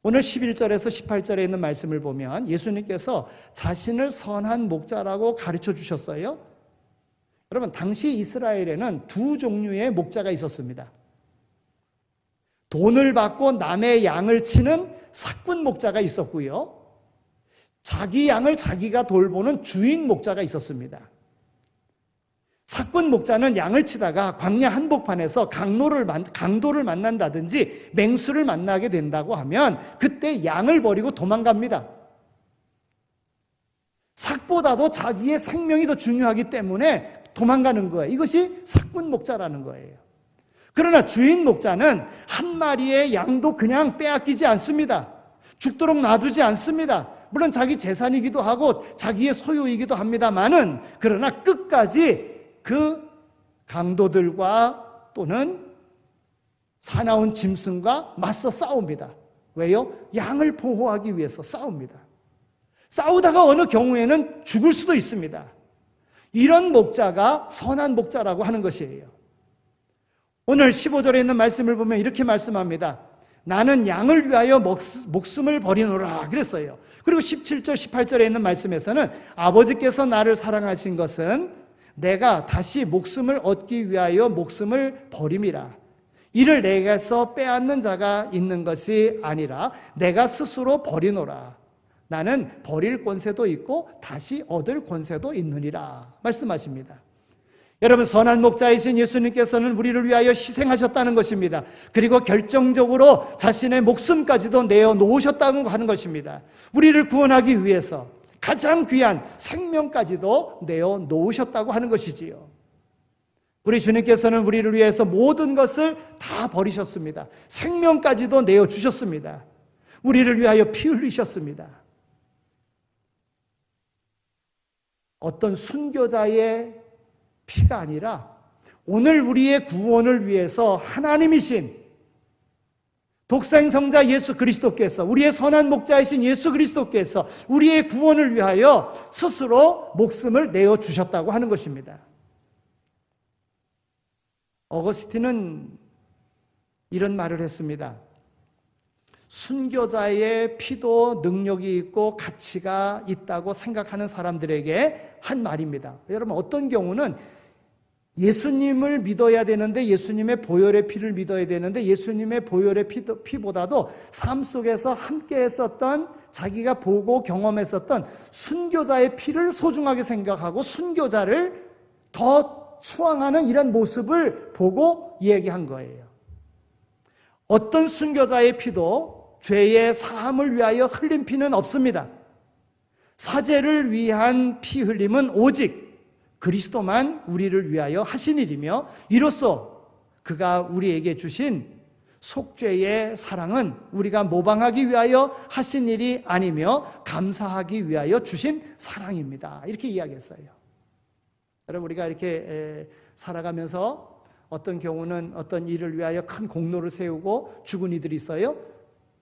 오늘 11절에서 18절에 있는 말씀을 보면 예수님께서 자신을 선한 목자라고 가르쳐 주셨어요. 여러분, 당시 이스라엘에는 두 종류의 목자가 있었습니다. 돈을 받고 남의 양을 치는 사꾼 목자가 있었고요. 자기 양을 자기가 돌보는 주인 목자가 있었습니다. 사꾼 목자는 양을 치다가 광야 한복판에서 강도를 만난다든지 맹수를 만나게 된다고 하면 그때 양을 버리고 도망갑니다. 삭보다도 자기의 생명이 더 중요하기 때문에 도망가는 거예요. 이것이 사꾼 목자라는 거예요. 그러나 주인 목자는 한 마리의 양도 그냥 빼앗기지 않습니다. 죽도록 놔두지 않습니다. 물론 자기 재산이기도 하고 자기의 소유이기도 합니다만은 그러나 끝까지 그 강도들과 또는 사나운 짐승과 맞서 싸웁니다. 왜요? 양을 보호하기 위해서 싸웁니다. 싸우다가 어느 경우에는 죽을 수도 있습니다. 이런 목자가 선한 목자라고 하는 것이에요. 오늘 15절에 있는 말씀을 보면 이렇게 말씀합니다. 나는 양을 위하여 목숨을 버리노라 그랬어요. 그리고 17절 18절에 있는 말씀에서는 아버지께서 나를 사랑하신 것은 내가 다시 목숨을 얻기 위하여 목숨을 버림이라. 이를 내게서 빼앗는 자가 있는 것이 아니라 내가 스스로 버리노라. 나는 버릴 권세도 있고 다시 얻을 권세도 있느니라 말씀하십니다. 여러분, 선한 목자이신 예수님께서는 우리를 위하여 희생하셨다는 것입니다. 그리고 결정적으로 자신의 목숨까지도 내어놓으셨다고 하는 것입니다. 우리를 구원하기 위해서 가장 귀한 생명까지도 내어놓으셨다고 하는 것이지요. 우리 주님께서는 우리를 위해서 모든 것을 다 버리셨습니다. 생명까지도 내어주셨습니다. 우리를 위하여 피 흘리셨습니다. 어떤 순교자의 피가 아니라 오늘 우리의 구원을 위해서 하나님이신 독생성자 예수 그리스도께서, 우리의 선한 목자이신 예수 그리스도께서 우리의 구원을 위하여 스스로 목숨을 내어주셨다고 하는 것입니다. 어거스틴은 이런 말을 했습니다. 순교자의 피도 능력이 있고 가치가 있다고 생각하는 사람들에게 한 말입니다. 여러분, 어떤 경우는 예수님을 믿어야 되는데 예수님의 보혈의 피를 믿어야 되는데 예수님의 보혈의 피보다도 삶 속에서 함께 했었던, 자기가 보고 경험했었던 순교자의 피를 소중하게 생각하고 순교자를 더 추앙하는 이런 모습을 보고 얘기한 거예요. 어떤 순교자의 피도 죄의 사함을 위하여 흘린 피는 없습니다. 사죄를 위한 피 흘림은 오직 그리스도만 우리를 위하여 하신 일이며, 이로써 그가 우리에게 주신 속죄의 사랑은 우리가 모방하기 위하여 하신 일이 아니며 감사하기 위하여 주신 사랑입니다. 이렇게 이야기했어요. 여러분, 우리가 이렇게 살아가면서 어떤 경우는 어떤 일을 위하여 큰 공로를 세우고 죽은 이들이 있어요.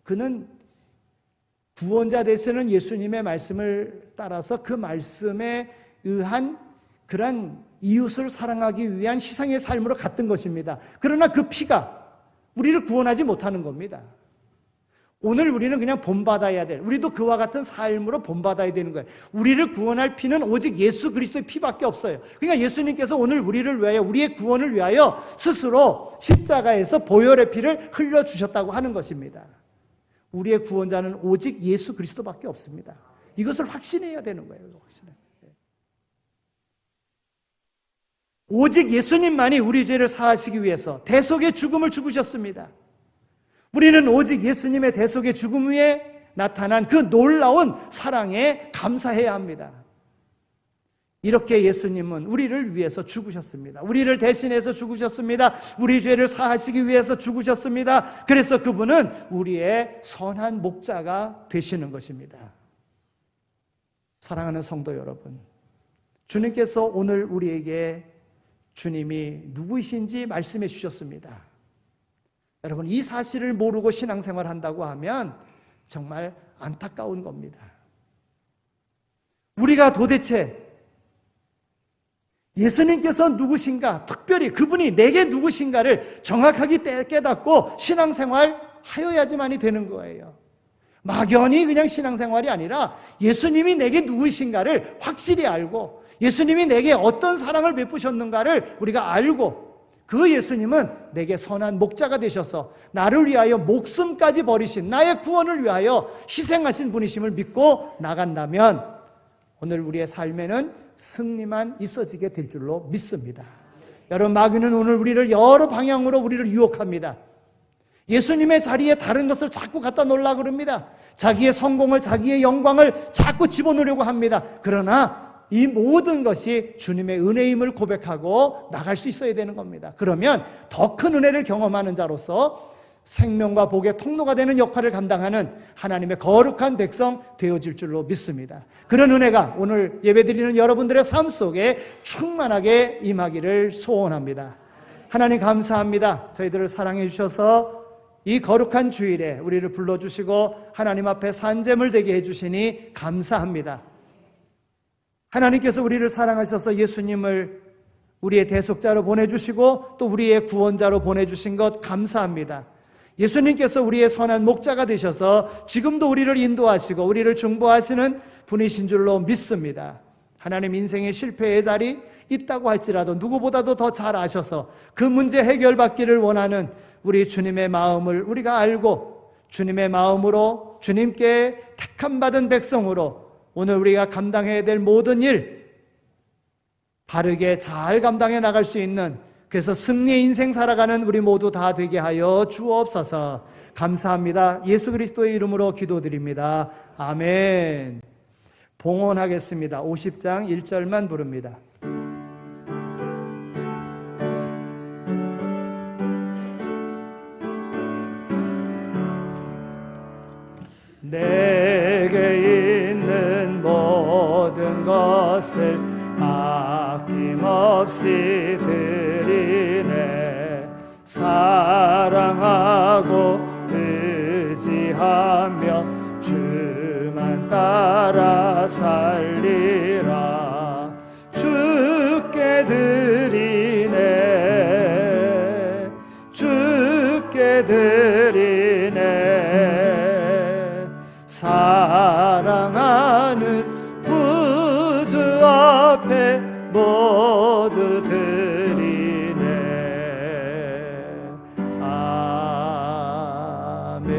그는 구원자 되시는 예수님의 말씀을 따라서 그 말씀에 의한 그런 이웃을 사랑하기 위한 희생의 삶으로 갔던 것입니다. 그러나 그 피가 우리를 구원하지 못하는 겁니다. 오늘 우리는 그냥 본받아야 돼. 우리도 그와 같은 삶으로 본받아야 되는 거예요. 우리를 구원할 피는 오직 예수 그리스도의 피밖에 없어요. 그러니까 예수님께서 오늘 우리를 위하여, 우리의 구원을 위하여 스스로 십자가에서 보혈의 피를 흘려주셨다고 하는 것입니다. 우리의 구원자는 오직 예수 그리스도밖에 없습니다. 이것을 확신해야 되는 거예요. 오직 예수님만이 우리 죄를 사하시기 위해서 대속의 죽음을 죽으셨습니다. 우리는 오직 예수님의 대속의 죽음 위에 나타난 그 놀라운 사랑에 감사해야 합니다. 이렇게 예수님은 우리를 위해서 죽으셨습니다. 우리를 대신해서 죽으셨습니다. 우리 죄를 사하시기 위해서 죽으셨습니다. 그래서 그분은 우리의 선한 목자가 되시는 것입니다. 사랑하는 성도 여러분, 주님께서 오늘 우리에게 주님이 누구이신지 말씀해 주셨습니다. 여러분, 이 사실을 모르고 신앙생활 한다고 하면 정말 안타까운 겁니다. 우리가 도대체 예수님께서 누구신가, 특별히 그분이 내게 누구신가를 정확하게 깨닫고 신앙생활 하여야지만이 되는 거예요. 막연히 그냥 신앙생활이 아니라 예수님이 내게 누구신가를 확실히 알고 예수님이 내게 어떤 사랑을 베푸셨는가를 우리가 알고 그 예수님은 내게 선한 목자가 되셔서 나를 위하여 목숨까지 버리신 나의 구원을 위하여 희생하신 분이심을 믿고 나간다면 오늘 우리의 삶에는 승리만 있어지게 될 줄로 믿습니다. 여러분, 마귀는 오늘 우리를 여러 방향으로 우리를 유혹합니다. 예수님의 자리에 다른 것을 자꾸 갖다 놓으려고 그럽니다. 자기의 성공을, 자기의 영광을 자꾸 집어넣으려고 합니다. 그러나 이 모든 것이 주님의 은혜임을 고백하고 나갈 수 있어야 되는 겁니다. 그러면 더 큰 은혜를 경험하는 자로서 생명과 복의 통로가 되는 역할을 감당하는 하나님의 거룩한 백성 되어질 줄로 믿습니다. 그런 은혜가 오늘 예배드리는 여러분들의 삶 속에 충만하게 임하기를 소원합니다. 하나님 감사합니다. 저희들을 사랑해 주셔서 이 거룩한 주일에 우리를 불러주시고 하나님 앞에 산재물 되게 해주시니 감사합니다. 하나님께서 우리를 사랑하셔서 예수님을 우리의 대속자로 보내주시고 또 우리의 구원자로 보내주신 것 감사합니다. 예수님께서 우리의 선한 목자가 되셔서 지금도 우리를 인도하시고 우리를 중보하시는 분이신 줄로 믿습니다. 하나님, 인생의 실패의 자리 있다고 할지라도 누구보다도 더 잘 아셔서 그 문제 해결받기를 원하는 우리 주님의 마음을 우리가 알고 주님의 마음으로 주님께 택함받은 백성으로 오늘 우리가 감당해야 될 모든 일 바르게 잘 감당해 나갈 수 있는, 그래서 승리의 인생 살아가는 우리 모두 다 되게 하여 주옵소서. 감사합니다. 예수 그리스도의 이름으로 기도드립니다. 아멘. 봉헌하겠습니다. 50장 1절만 부릅니다. 내게 있는 모든 것을 아낌없이 드리네. 사랑하고 의지하며 주만 따라 살리라. 주께 드리네. 주께 드리네. 사랑하는 구주 앞에 모두 드리네. 아멘.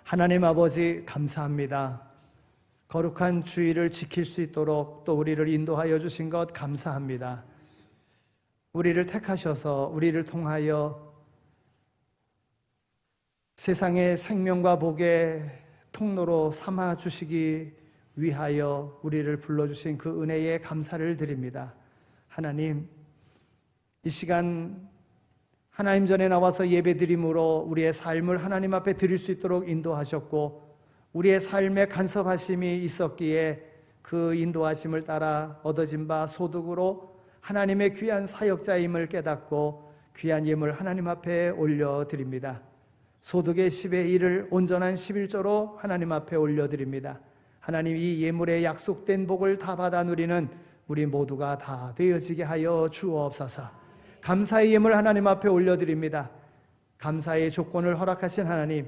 하나님 아버지 감사합니다. 거룩한 주일을 지킬 수 있도록 또 우리를 인도하여 주신 것 감사합니다. 우리를 택하셔서 우리를 통하여 세상의 생명과 복의 통로로 삼아 주시기 위하여 우리를 불러주신 그 은혜에 감사를 드립니다. 하나님, 이 시간 하나님 전에 나와서 예배드림으로 우리의 삶을 하나님 앞에 드릴 수 있도록 인도하셨고 우리의 삶에 간섭하심이 있었기에 그 인도하심을 따라 얻어진 바 소득으로 하나님의 귀한 사역자임을 깨닫고 귀한 예물 하나님 앞에 올려드립니다. 소득의 10의 1을 온전한 11조로 하나님 앞에 올려드립니다. 하나님, 이 예물에 약속된 복을 다 받아 누리는 우리 모두가 다 되어지게 하여 주옵소서. 감사의 예물 하나님 앞에 올려드립니다. 감사의 조건을 허락하신 하나님,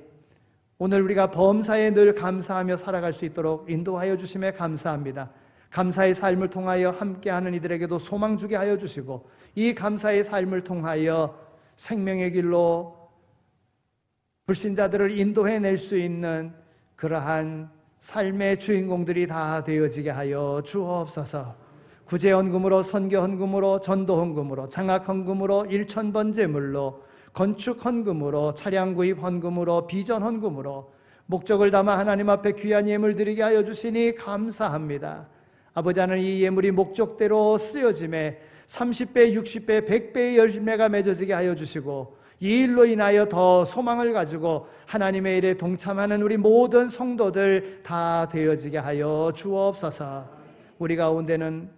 오늘 우리가 범사에 늘 감사하며 살아갈 수 있도록 인도하여 주심에 감사합니다. 감사의 삶을 통하여 함께하는 이들에게도 소망 주게 하여 주시고 이 감사의 삶을 통하여 생명의 길로 불신자들을 인도해낼 수 있는 그러한 삶의 주인공들이 다 되어지게 하여 주옵소서. 구제헌금으로, 선교헌금으로, 전도헌금으로, 장학헌금으로, 일천번제물로, 건축헌금으로, 차량구입헌금으로, 비전헌금으로 목적을 담아 하나님 앞에 귀한 예물 드리게 하여 주시니 감사합니다. 아버지 하나님, 이 예물이 목적대로 쓰여짐에 30배, 60배, 100배의 열매가 맺어지게 하여 주시고 이 일로 인하여 더 소망을 가지고 하나님의 일에 동참하는 우리 모든 성도들 다 되어지게 하여 주옵소서. 우리 가운데는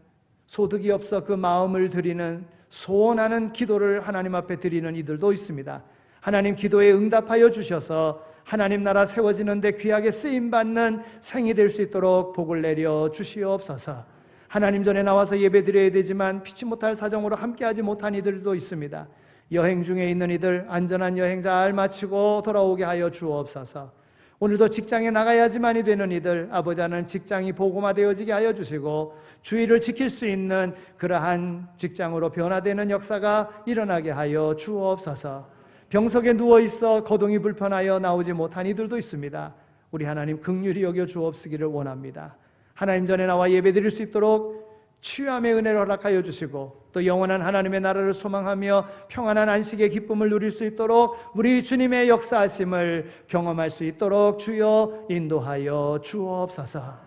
소득이 없어 그 마음을 드리는 소원하는 기도를 하나님 앞에 드리는 이들도 있습니다. 하나님, 기도에 응답하여 주셔서 하나님 나라 세워지는데 귀하게 쓰임받는 생이 될 수 있도록 복을 내려 주시옵소서. 하나님 전에 나와서 예배 드려야 되지만 피치 못할 사정으로 함께하지 못한 이들도 있습니다. 여행 중에 있는 이들 안전한 여행 잘 마치고 돌아오게 하여 주옵소서. 오늘도 직장에 나가야지만이 되는 이들, 아버지 하나님, 직장이 복음화되어지게 하여 주시고 주의를 지킬 수 있는 그러한 직장으로 변화되는 역사가 일어나게 하여 주옵소서. 병석에 누워있어 거동이 불편하여 나오지 못한 이들도 있습니다. 우리 하나님, 긍휼히 여겨 주옵시기를 원합니다. 하나님 전에 나와 예배 드릴 수 있도록 치유함의 은혜를 허락하여 주시고 또 영원한 하나님의 나라를 소망하며 평안한 안식의 기쁨을 누릴 수 있도록 우리 주님의 역사하심을 경험할 수 있도록 주여 인도하여 주옵소서.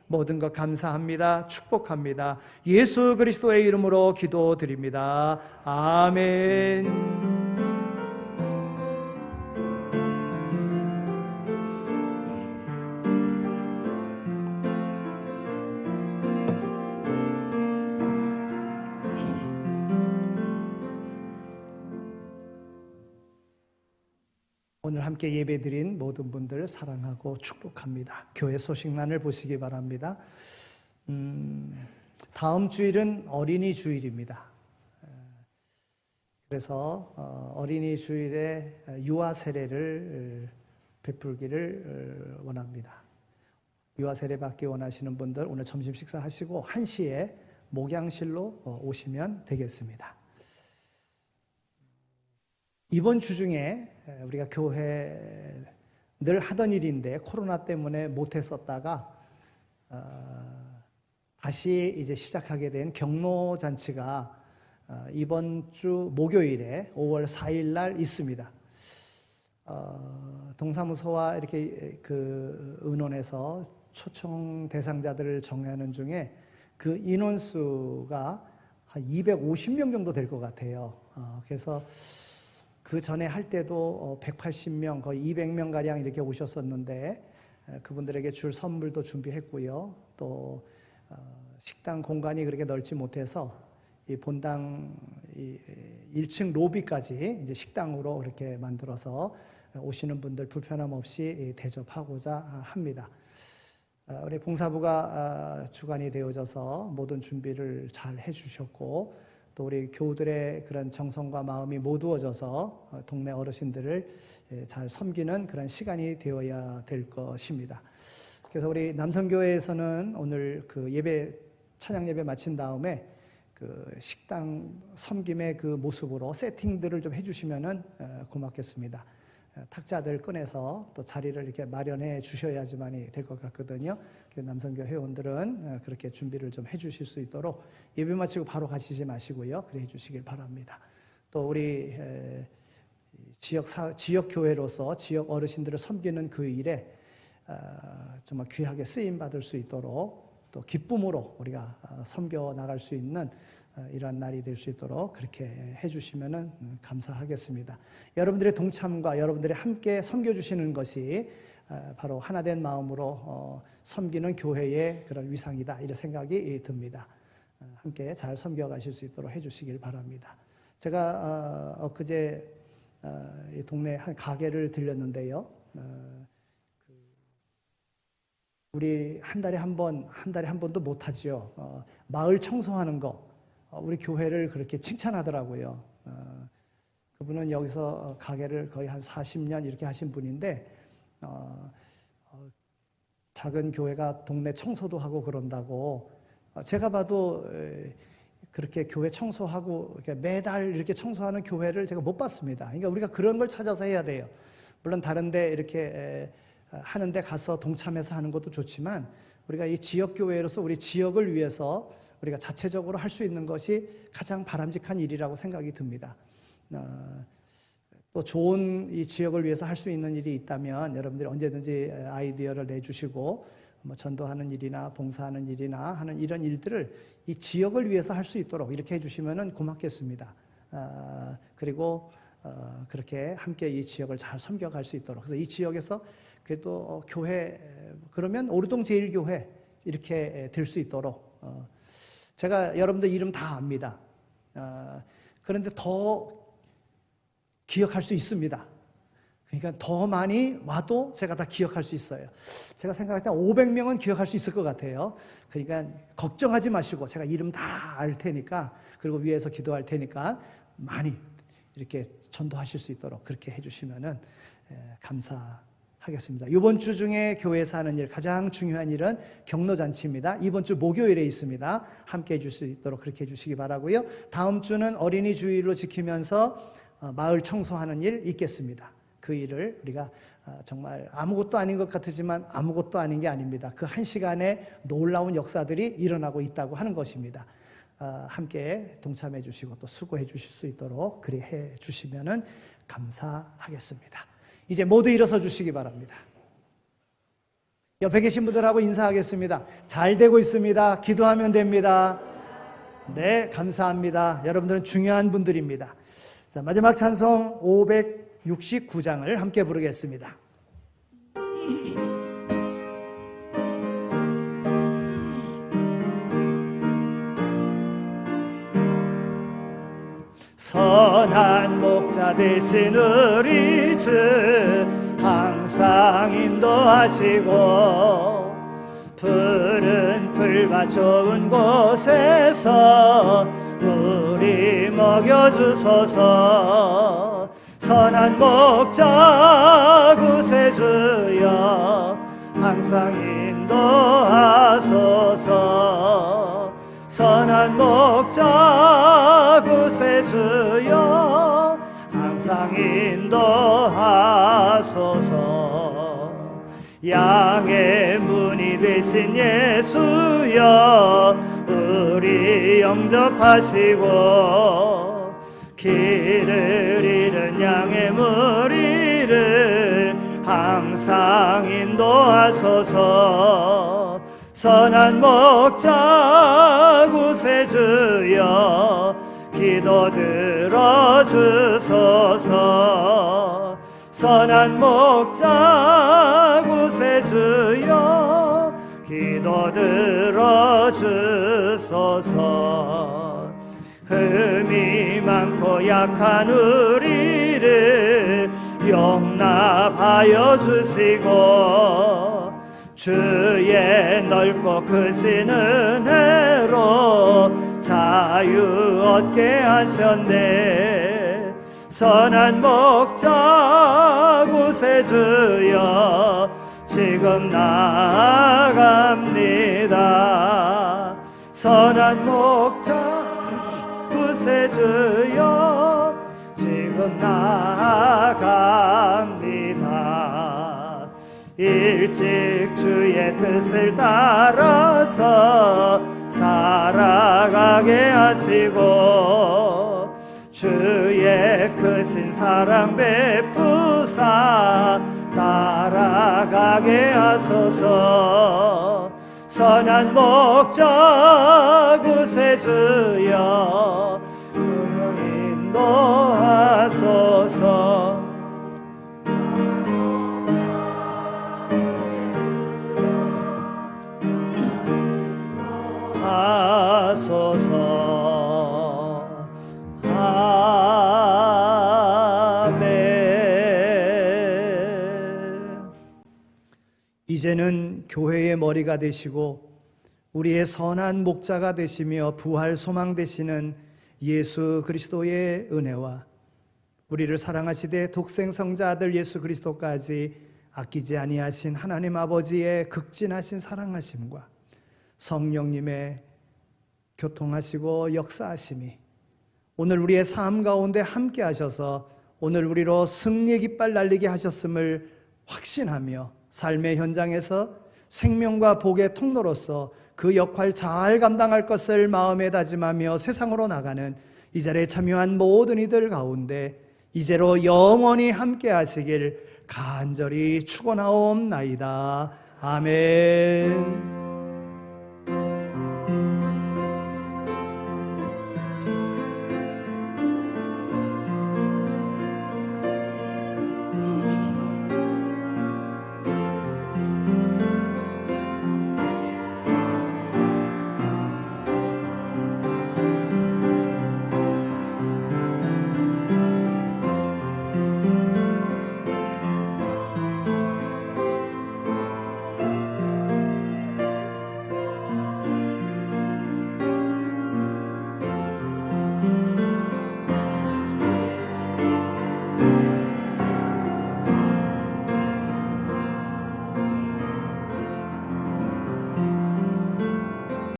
모든 것 감사합니다. 축복합니다. 예수 그리스도의 이름으로 기도드립니다. 아멘. 오늘 함께 예배드린 모든 분들 사랑하고 축복합니다. 교회 소식란을 보시기 바랍니다. 다음 주일은 어린이 주일입니다. 그래서 어린이 주일에 유아 세례를 베풀기를 원합니다. 유아 세례 받기 원하시는 분들 오늘 점심 식사하시고 1시에 목양실로 오시면 되겠습니다. 이번 주 중에 우리가 교회 늘 하던 일인데 코로나 때문에 못했었다가 다시 이제 시작하게 된 경로 잔치가 이번 주 목요일에 5월 4일 날 있습니다. 동사무소와 이렇게 그 의논해서 초청 대상자들을 정하는 중에 그 인원수가 한 250명 정도 될 것 같아요. 그래서 그 전에 할 때도 180명, 거의 200명가량 이렇게 오셨었는데 그분들에게 줄 선물도 준비했고요. 또 식당 공간이 그렇게 넓지 못해서 이 본당 1층 로비까지 이제 식당으로 이렇게 만들어서 오시는 분들 불편함 없이 대접하고자 합니다. 우리 봉사부가 주관이 되어져서 모든 준비를 잘 해주셨고 또 우리 교우들의 그런 정성과 마음이 모두어져서 동네 어르신들을 잘 섬기는 그런 시간이 되어야 될 것입니다. 그래서 우리 남성교회에서는 오늘 그 예배 찬양 예배 마친 다음에 그 식당 섬김의 그 모습으로 세팅들을 좀 해주시면은 고맙겠습니다. 탁자들 꺼내서 또 자리를 이렇게 마련해 주셔야지만이 될 것 같거든요. 남성교 회원들은 그렇게 준비를 좀 해주실 수 있도록 예배 마치고 바로 가시지 마시고요. 그래 해주시길 바랍니다. 또 우리 지역 교회로서 지역 어르신들을 섬기는 그 일에 정말 귀하게 쓰임 받을 수 있도록 또 기쁨으로 우리가 섬겨 나갈 수 있는 이러한 날이 될 수 있도록 그렇게 해주시면 감사하겠습니다. 여러분들의 동참과 여러분들이 함께 섬겨주시는 것이 바로 하나된 마음으로 섬기는 교회의 그런 위상이다 이런 생각이 듭니다. 함께 잘 섬겨가실 수 있도록 해주시길 바랍니다. 제가 엊그제 이 동네 한 가게를 들렸는데요. 우리 한 달에 한 번도 못하지요. 마을 청소하는 거 우리 교회를 그렇게 칭찬하더라고요. 그분은 여기서 가게를 거의 한 40년 이렇게 하신 분인데 작은 교회가 동네 청소도 하고 그런다고 제가 봐도 그렇게 교회 청소하고 이렇게 매달 이렇게 청소하는 교회를 제가 못 봤습니다. 그러니까 우리가 그런 걸 찾아서 해야 돼요. 물론 다른데 이렇게 하는데 가서 동참해서 하는 것도 좋지만 우리가 이 지역 교회로서 우리 지역을 위해서 우리가 자체적으로 할 수 있는 것이 가장 바람직한 일이라고 생각이 듭니다. 또 또 좋은 이 지역을 위해서 할 수 있는 일이 있다면 여러분들이 언제든지 아이디어를 내주시고 뭐 전도하는 일이나 봉사하는 일이나 하는 이런 일들을 이 지역을 위해서 할 수 있도록 이렇게 해주시면 고맙겠습니다. 그리고 그렇게 함께 이 지역을 잘 섬겨갈 수 있도록. 그래서 이 지역에서 그래도 교회 그러면 오르동 제일교회 이렇게 될 수 있도록 제가 여러분들 이름 다 압니다. 그런데 더 기억할 수 있습니다. 그러니까 더 많이 와도 제가 다 기억할 수 있어요. 제가 생각할 때 500명은 기억할 수 있을 것 같아요. 그러니까 걱정하지 마시고 제가 이름 다 알 테니까 그리고 위에서 기도할 테니까 많이 이렇게 전도하실 수 있도록 그렇게 해주시면은 감사하겠습니다. 이번 주 중에 교회에서 하는 일 가장 중요한 일은 경로잔치입니다. 이번 주 목요일에 있습니다. 함께 해줄 수 있도록 그렇게 해주시기 바라고요. 다음 주는 어린이 주일로 지키면서 마을 청소하는 일 있겠습니다. 그 일을 우리가 정말 아무것도 아닌 것 같으지만 아무것도 아닌 게 아닙니다. 그 한 시간에 놀라운 역사들이 일어나고 있다고 하는 것입니다. 함께 동참해 주시고 또 수고해 주실 수 있도록 그리 해 주시면은 감사하겠습니다. 이제 모두 일어서 주시기 바랍니다. 옆에 계신 분들하고 인사하겠습니다. 잘 되고 있습니다. 기도하면 됩니다. 네, 감사합니다. 여러분들은 중요한 분들입니다. 자, 마지막 찬송 569장을 함께 부르겠습니다. 선한 목자 되신 우리 주 항상 인도하시고 푸른 풀과 좋은 곳에서 우리 먹여주소서. 선한 목자 구세주여 항상 인도하소서. 선한 목자 구세주여 항상 인도하소서. 양의 문이 되신 예수여 우리 영접하시고 길을 잃은 양의 무리를 항상 인도하소서. 선한 목자 구세주여 기도 들어주소서. 선한 목자 구세주여 기도 들어주소서. 흠이 많고 약한 우리를 용납하여 주시고 주의 넓고 크신 은혜로 자유 얻게 하셨네. 선한 목자 구세주여 지금 나아갑니다. 선한 목자 구세주여 지금 나아갑니다. 일찍 주의 뜻을 따라서 살아가게 하시고 주의 크신 사랑 베푸사 따라가게 하소서. 선한 목자 구세주여 인도하소서. 하소서. 아멘. 이제는 교회의 머리가 되시고 우리의 선한 목자가 되시며 부활 소망 되시는 예수 그리스도의 은혜와 우리를 사랑하시되 독생 성자 아들 예수 그리스도까지 아끼지 아니하신 하나님 아버지의 극진하신 사랑하심과 성령님의 교통하시고 역사하심이 오늘 우리의 삶 가운데 함께 하셔서 오늘 우리로 승리의 깃발 날리게 하셨음을 확신하며 삶의 현장에서 생명과 복의 통로로서 그 역할 잘 감당할 것을 마음에 다짐하며 세상으로 나가는 이 자리에 참여한 모든 이들 가운데 이제로 영원히 함께 하시길 간절히 축원하옵나이다. 아멘.